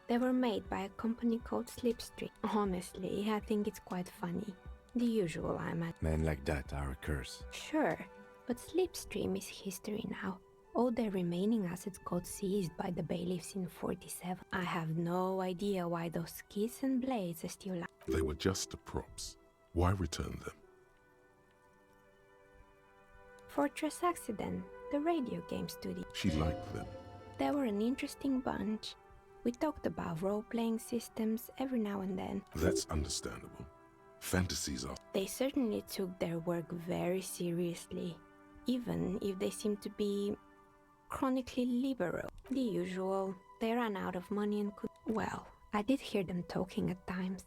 They were made by a company called Slipstream. Honestly, I think it's quite funny. The usual, I imagine. Men like that are a curse. Sure, but Slipstream is history now. All their remaining assets got seized by the bailiffs in 47. I have no idea why those skis and blades are still alive. They were just the props. Why return them? Fortress Accident, the radio game studio. She liked them. They were an interesting bunch. We talked about role-playing systems every now and then. That's understandable. Fantasies are... They certainly took their work very seriously, even if they seemed to be chronically liberal. The usual. They ran out of money and could... Well, I did hear them talking at times.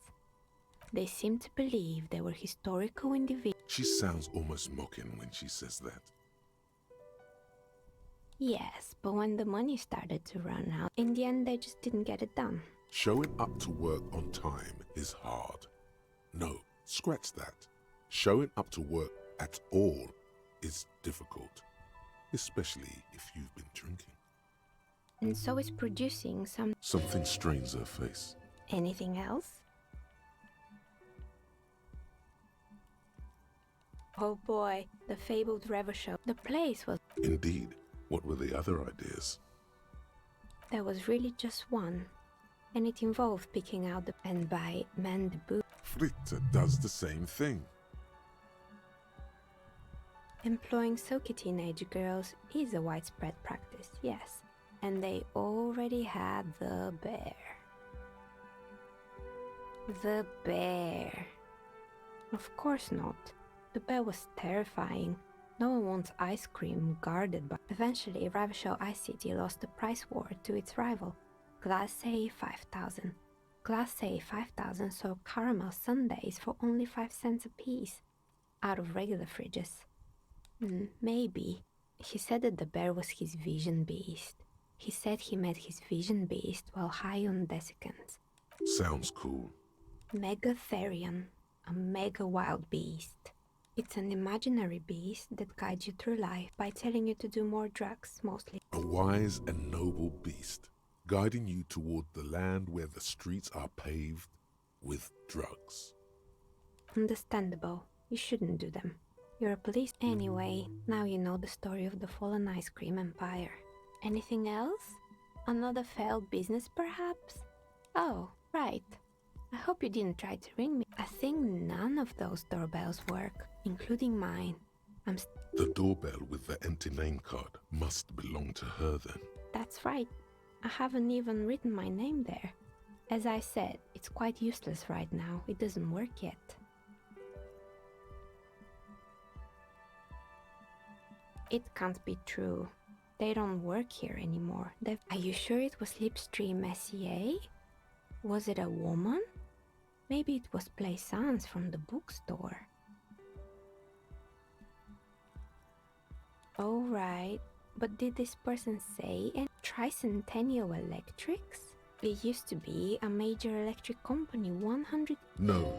They seemed to believe they were historical individuals. She sounds almost mocking when she says that. Yes, but when the money started to run out, in the end they just didn't get it done. Showing up to work on time is hard. No, scratch that. Showing up to work at all is difficult, especially if you've been drinking. And so is producing Something strains her face. Anything else? Oh boy, the fabled Rever Show. The place was... Indeed. What were the other ideas? There was really just one, and it involved picking out the pen by man the boot. Fritte does the same thing. Employing silky teenage girls is a widespread practice, yes, and they already had the bear. The bear. Of course not. The bear was terrifying. No one wants ice cream guarded by... Eventually, Ravishell Ice City lost the price war to its rival, Glace 5000. Glace 5000 sold caramel sundaes for only 5 cents a piece, out of regular fridges. Maybe. He said that the bear was his vision beast. He said he met his vision beast while high on desiccants. Sounds cool. Megatherion, a mega wild beast. It's an imaginary beast that guides you through life by telling you to do more drugs, mostly. A wise and noble beast, guiding you toward the land where the streets are paved with drugs. Understandable. You shouldn't do them. You're a police. Anyway, now you know the story of the fallen ice cream empire. Anything else? Another failed business, perhaps? Oh, right. I hope you didn't try to ring me. I think none of those doorbells work, including mine. The doorbell with the empty name card must belong to her then. That's right. I haven't even written my name there. As I said, it's quite useless right now. It doesn't work yet. It can't be true. They don't work here anymore. Are you sure it was Slipstream SEA? Was it a woman? Maybe it was Plaisance from the bookstore. Oh, right. But did this person say Tricentennial Electrics? It used to be a major electric company 100... No,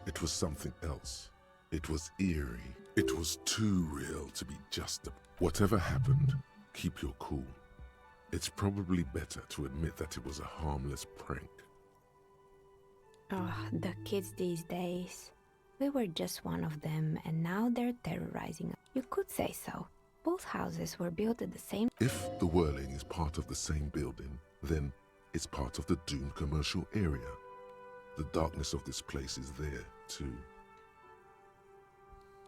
it was something else. It was eerie. It was too real to be just a... Whatever happened, keep your cool. It's probably better to admit that it was a harmless prank. Oh, the kids these days. We were just one of them, and now they're terrorizing us. You could say so. Both houses were built at the same... If the whirling is part of the same building, then it's part of the doomed commercial area. The darkness of this place is there, too.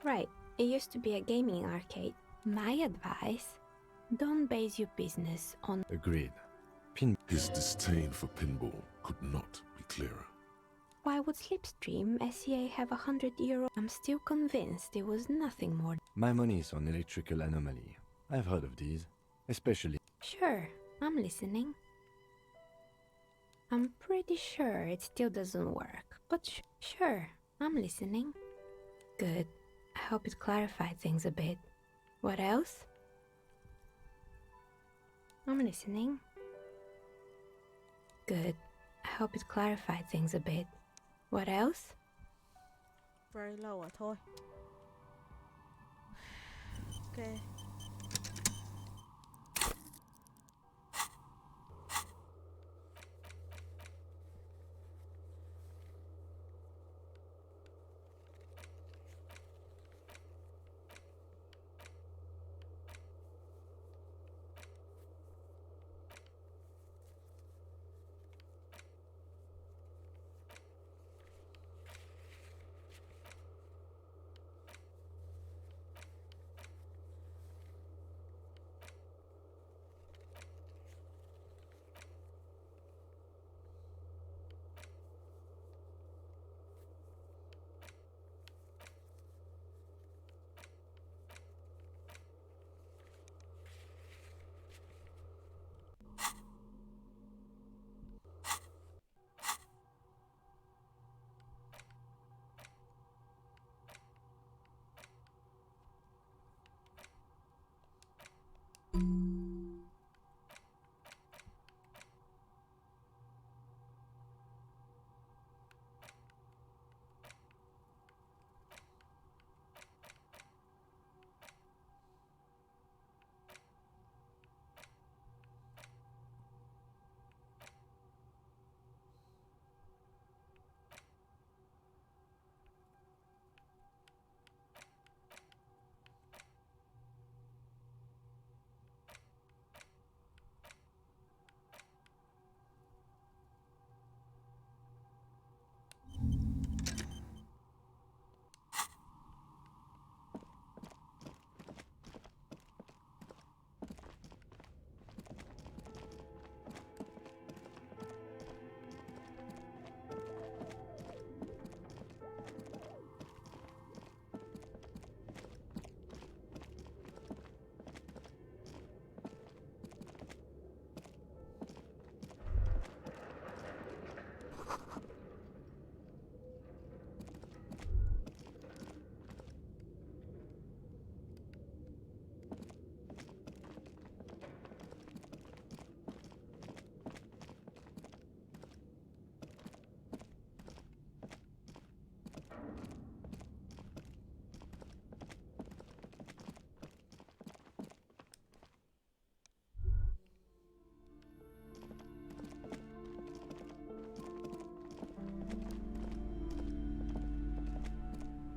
Right. It used to be a gaming arcade. My advice, don't base your business on... Agreed. His disdain for pinball could not be clearer. Why would Slipstream SEA have €100? I'm still convinced it was nothing more. My money's on electrical anomaly. I've heard of these, especially... Sure, I'm listening. I'm pretty sure it still doesn't work. But sure, I'm listening. Good. I hope it clarified things a bit. What else? I'm listening. Good. I hope it clarified things a bit. What else? Very lâu à, thôi. Ok.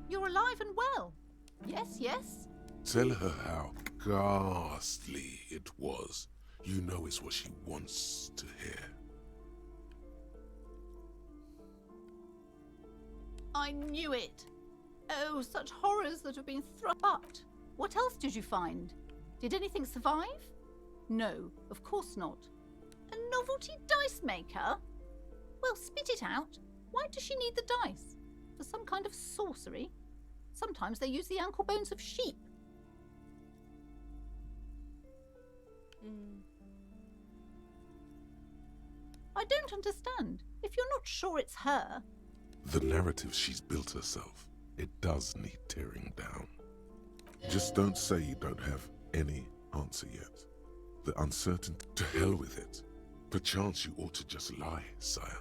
You're alive and well. Yes, yes. Tell her how ghastly it was. You know it's what she wants to hear. I knew it. Oh, such horrors that have been thrown out. What else did you find? Did anything survive? No, of course not. A novelty dice maker? Well, spit it out. Why does she need the dice? For some kind of sorcery? Sometimes they use the ankle bones of sheep. I don't understand. If you're not sure it's her... The narrative she's built herself, it does need tearing down. Just don't say you don't have any answer yet. The uncertainty, to hell with it. Perchance you ought to just lie, sire.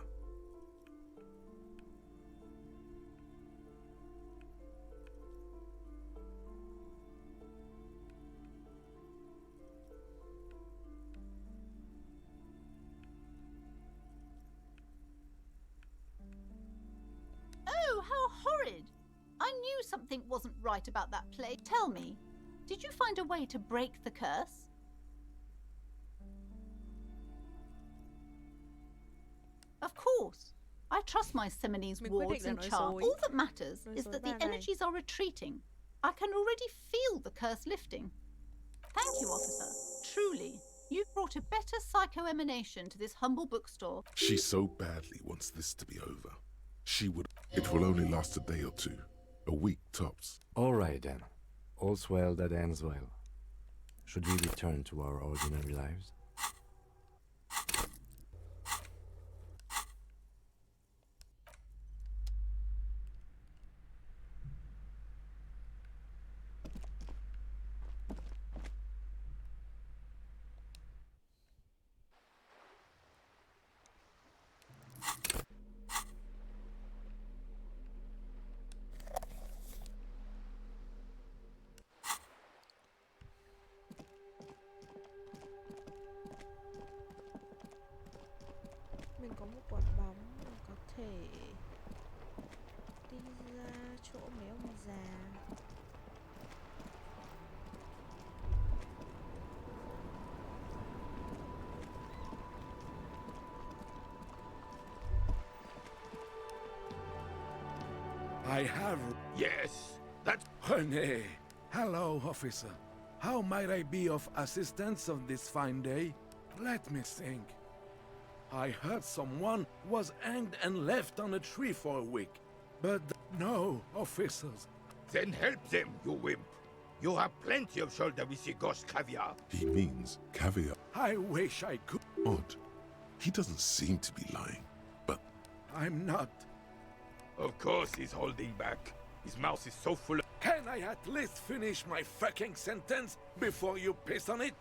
Oh, how horrid! I knew something wasn't right about that play. Tell me, did you find a way to break the curse? Of course. I trust my Seminese wards and charms. All that matters is that the energies are retreating. I can already feel the curse lifting. Thank you, officer. Truly, you've brought a better psycho-emanation to this humble bookstore. She so badly wants this to be over. She would... It will only last a day or two. A week tops. All right then. All's well that ends well. Should we return to our ordinary lives? ra chỗ mấy ông già. I have. Yes, that's René. Hello, officer. How might I be of assistance on this fine day? Let me think. I heard someone was hanged and left on a tree for a week. But no, officers. Then help them, you wimp. You have plenty of shoulder with your ghost caviar. He means caviar. I wish I could. Odd. He doesn't seem to be lying, but I'm not. Of course he's holding back. His mouth is so full of... Can I at least finish my fucking sentence before you piss on it?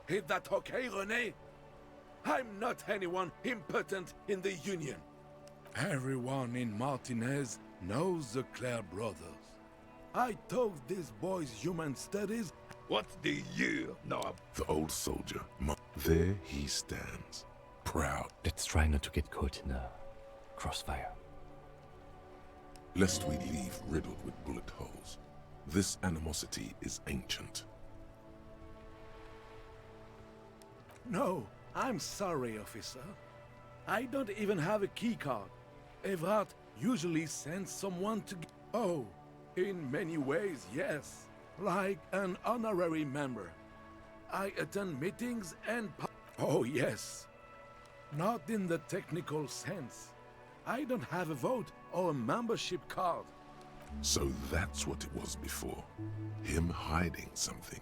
Is that okay, René? I'm not anyone important in the Union. Everyone in Martinez knows the Clare brothers. I taught these boys human studies. What do you know about... the old soldier, there he stands, proud. Let's try not to get caught in a crossfire. Lest we leave riddled with bullet holes. This animosity is ancient. No, I'm sorry, officer. I don't even have a key card. Evrard usually sends someone to... Oh, in many ways, yes. Like an honorary member. I attend meetings and... Oh, yes. Not in the technical sense. I don't have a vote or a membership card. So that's what it was before. Him hiding something.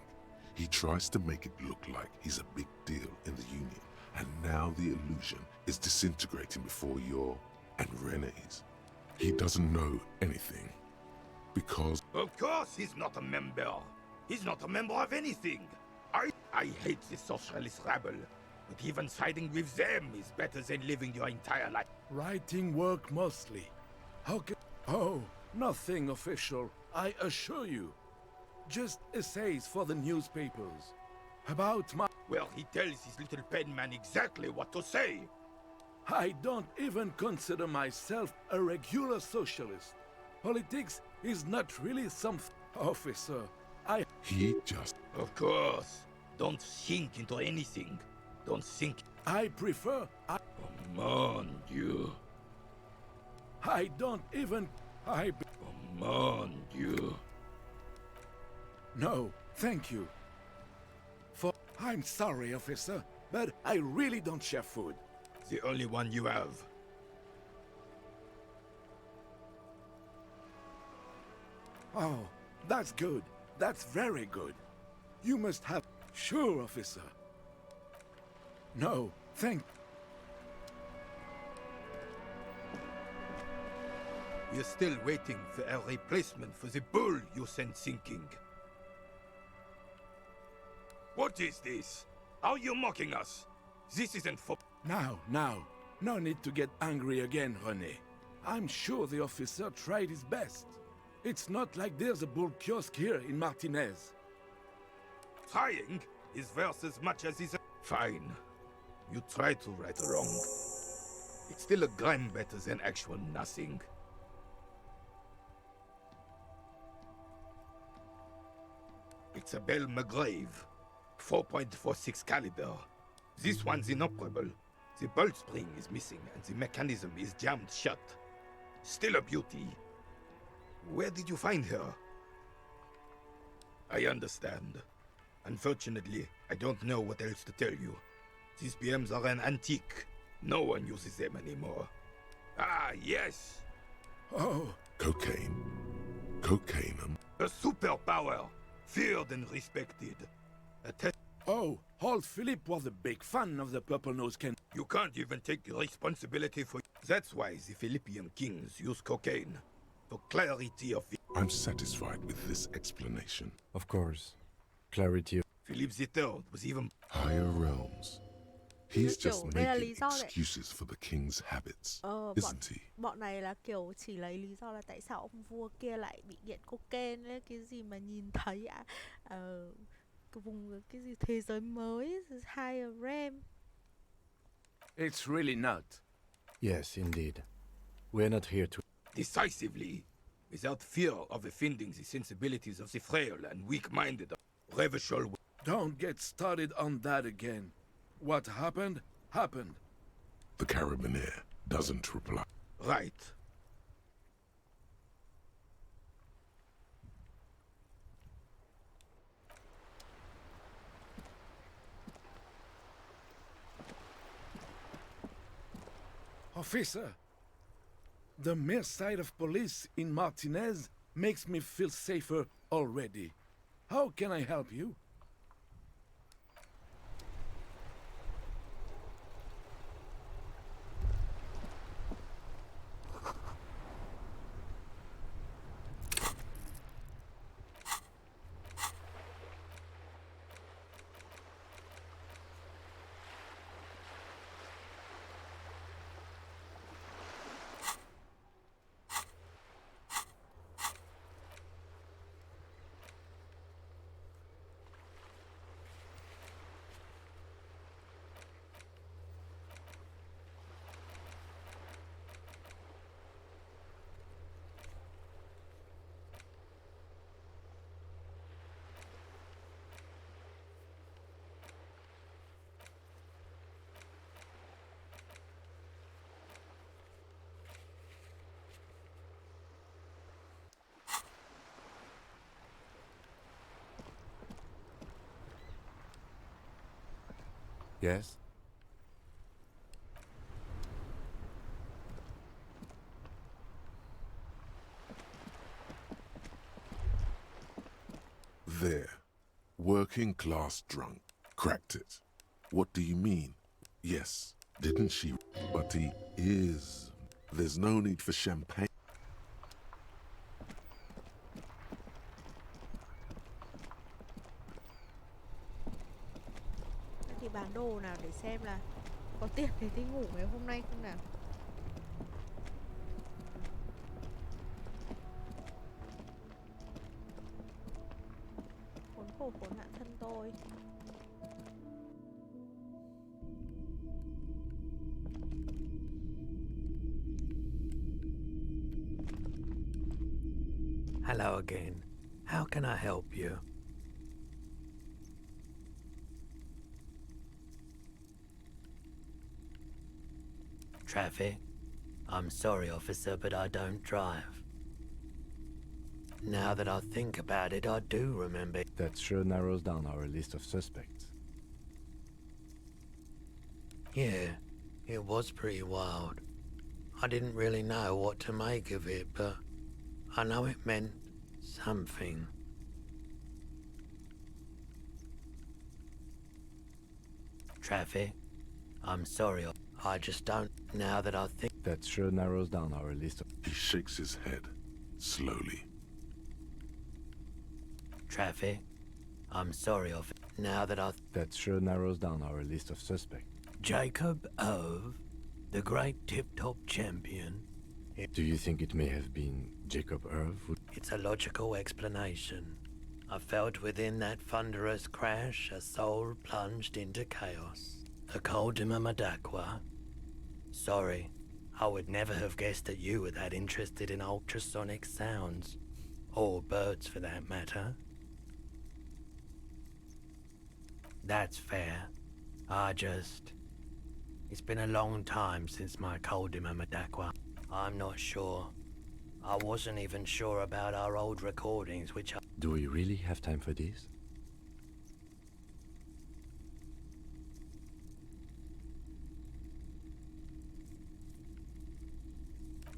He tries to make it look like he's a big deal in the Union. And now the illusion is disintegrating before your and René's. He doesn't know anything. Because... Of course he's not a member. He's not a member of anything. I hate this socialist rabble. But even siding with them is better than living your entire life. Writing work mostly. How can... Oh, nothing official, I assure you. Just essays for the newspapers. About my... Well, he tells his little pen man exactly what to say. I don't even consider myself a regular socialist. Politics is not really something... Officer, He just... Of course. Don't sink into anything. Don't think. I prefer... Come on, you. I don't even... Come on, you. No, thank you. I'm sorry, officer, but I really don't share food. The only one you have. Oh, that's good. That's very good. You must have... Sure, officer. No, thank... We're still waiting for a replacement for the bull you sent sinking. What is this? Are you mocking us? This isn't for... Now. No need to get angry again, René. I'm sure the officer tried his best. It's not like there's a bull kiosk here in Martinez. Trying is worth as much as is... Fine. You try to right a wrong. It's still a gram better than actual nothing. It's a Bell McGrave. 4.46 caliber. This one's inoperable. The bolt spring is missing and the mechanism is jammed shut. Still a beauty. Where did you find her? I understand. Unfortunately, I don't know what else to tell you. These BMs are an antique. No one uses them anymore. Ah, yes! Oh! Cocaine. Cocaine. A superpower! Feared and respected. Oh, old Philip was a big fan of the Purple Nose Can. You can't even take responsibility for... That's why the Philippian kings use cocaine. For clarity of... I'm satisfied with this explanation. Of course. Clarity. Philip III was even... Higher realms. He's just Đây là making lý do đấy. excuses for the king's habits, Bọn isn't he? này là kiểu chỉ lấy lý do là tại sao ông vua kia lại bị nghiện cocaine ấy, cái gì mà nhìn thấy cái vùng cái gì thế giới mới, higher realm. It's really not. Yes, indeed. We're not here to... Decisively. without fear of offending the sensibilities of the frail and weak-minded. Revachol. Don't get started on that again. What happened, happened. The carabiner doesn't reply. Right. Officer, the mere sight of police in Martinez makes me feel safer already. How can I help you? Yes? There. Working class drunk. Cracked it. What do you mean? Yes, didn't she? But he is. There's no need for champagne. Thì bản đồ nào để xem là có tiền để đi ngủ ngày hôm nay không nào. Khốn khổ khốn nạn thân tôi. Hello again. How can I help you? Traffic? I'm sorry, officer, but I don't drive. Now that I think about it, I do remember. That sure narrows down our list of suspects. Yeah, it was pretty wild. I didn't really know what to make of it, but I know it meant something. Traffic? I'm sorry, I just don't. Now that I think. That sure narrows down our list of. He shakes his head, slowly. Traffic? I'm sorry, now that I. That sure narrows down our list of suspects. Jacob Ove, the great tip-top champion. Do you think it may have been Jacob Irv? It's a logical explanation. I felt within that thunderous crash a soul plunged into chaos. The Coldima Madakwa. Sorry, I would never have guessed that you were that interested in ultrasonic sounds. Or birds, for that matter. That's fair. It's been a long time since my Coldima Madakwa. I'm not sure. I wasn't even sure about our old recordings, which Do we really have time for this?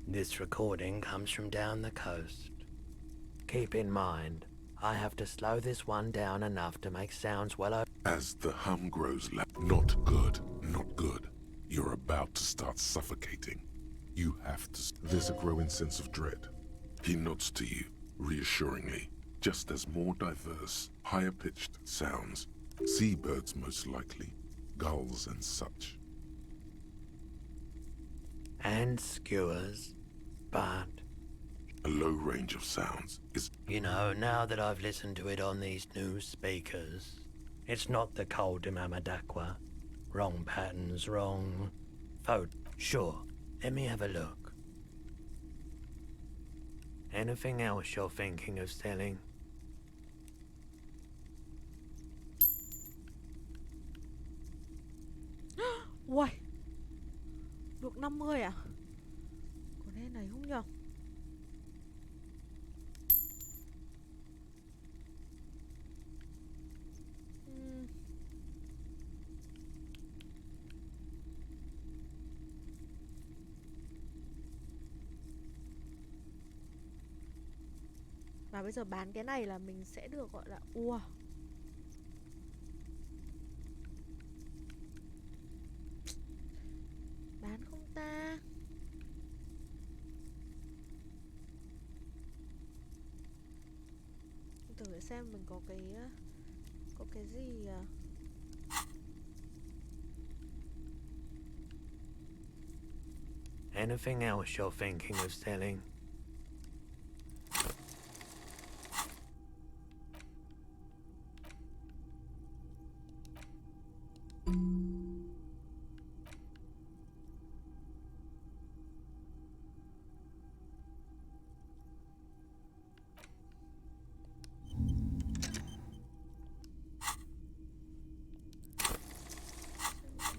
This recording comes from down the coast. Keep in mind, I have to slow this one down enough to make sounds well over. As the hum grows loud. Not good, not good. You're about to start suffocating. You have to. There's a growing sense of dread. He nods to you, reassuringly, just as more diverse, higher-pitched sounds. Seabirds most likely, gulls and such. And skewers, but... A low range of sounds is... You know, now that I've listened to it on these new speakers, it's not the Coldima Madakwa. Wrong patterns, wrong... Sure, let me have a look. Anything else you're thinking of selling? Ui, được 50 à? Có nên này không nhở? Và bây giờ bán cái này là mình sẽ được gọi là bán không ta? Thử để xem mình có cái gì Anything else you're thinking of selling?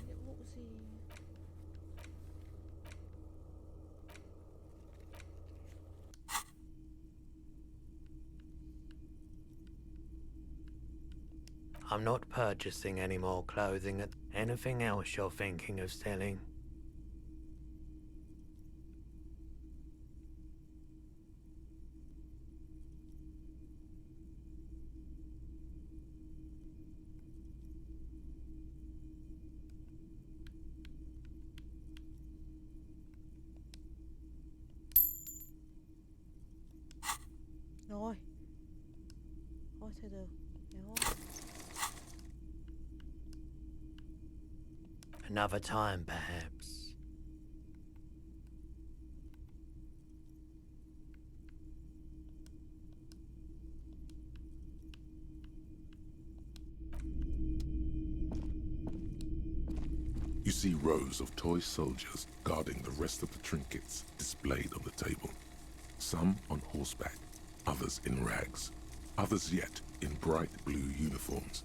nhiệm vụ gì? I'm not purchasing any more clothing. Anything else you're thinking of selling? Rồi. Thôi thôi được. Nếu không Another time, perhaps. You see rows of toy soldiers guarding the rest of the trinkets displayed on the table. Some on horseback, others in rags, others yet in bright blue uniforms.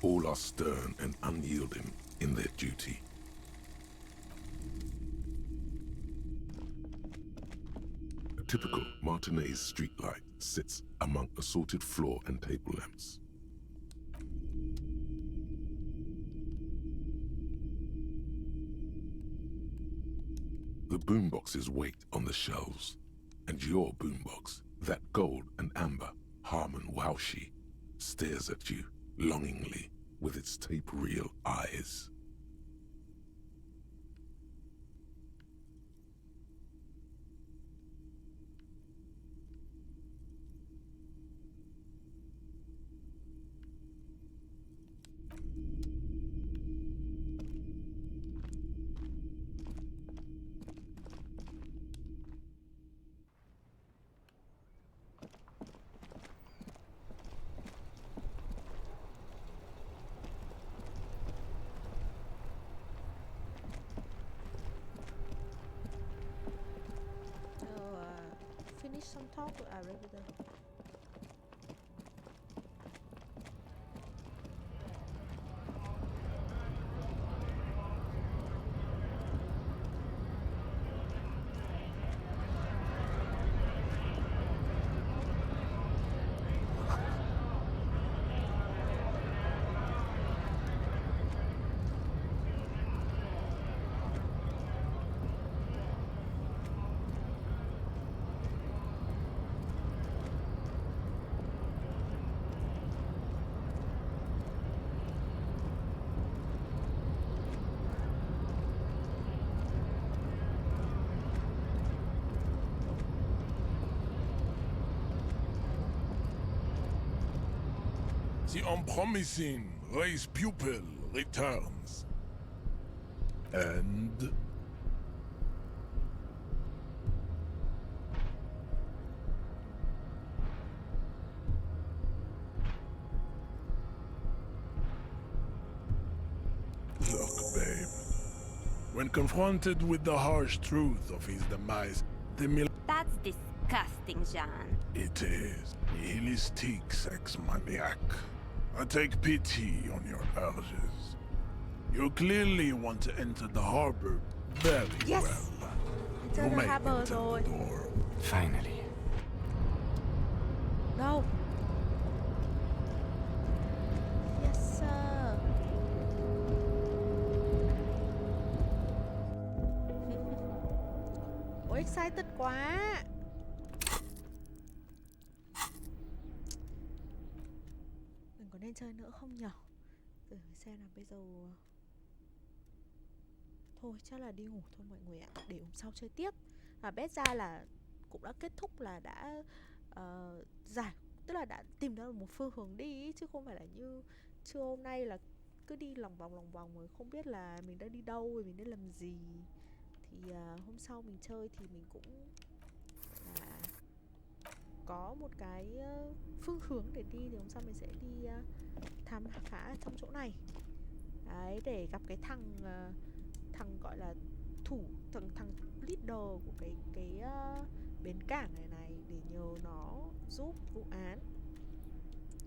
All are stern and unyielding in their duty. A typical Martinez streetlight sits among assorted floor and table lamps. The boomboxes wait on the shelves, and your boombox, that gold and amber Harman Waushi, stares at you longingly with its tape reel eyes. finish some talk with our resident. The unpromising race pupil returns. And... Look, babe. When confronted with the harsh truth of his demise, the That's disgusting. disgusting, Jean. It is. Elistic sex maniac. I take pity on your urges. You clearly want to enter the harbor very Yes. well. Enter You the may harbor enter rồi. the door. Finally. Đâu? Yes sir. Ôi excited quá. Mình có nên chơi nữa không nhở? Để xem là bây giờ. Thôi chắc là đi ngủ thôi mọi người ạ. Để hôm sau chơi tiếp. Và bet ra là cũng đã kết thúc, là đã giải, tức là đã tìm ra một phương hướng đi ý, chứ không phải là như trưa hôm nay là cứ đi lòng vòng rồi không biết là mình đã đi đâu rồi mình đã làm gì. Thì hôm sau mình chơi thì mình cũng là có một cái phương hướng để đi, thì hôm sau mình sẽ đi khám phá trong chỗ này đấy, để gặp cái thằng gọi là thằng leader của cái bến cảng này để nhờ nó giúp vụ án.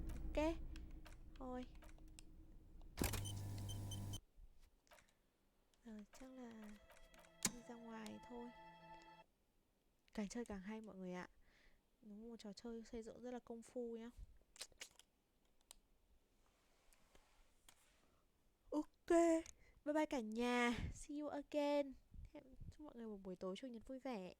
Ok thôi, giờ chắc là đi ra ngoài thôi. Càng chơi càng hay mọi người ạ. Nó một trò chơi xây dựng rất là công phu nhá. Ok, bye bye cả nhà. See you again. Chúc mọi người một buổi tối chủ nhật vui vẻ.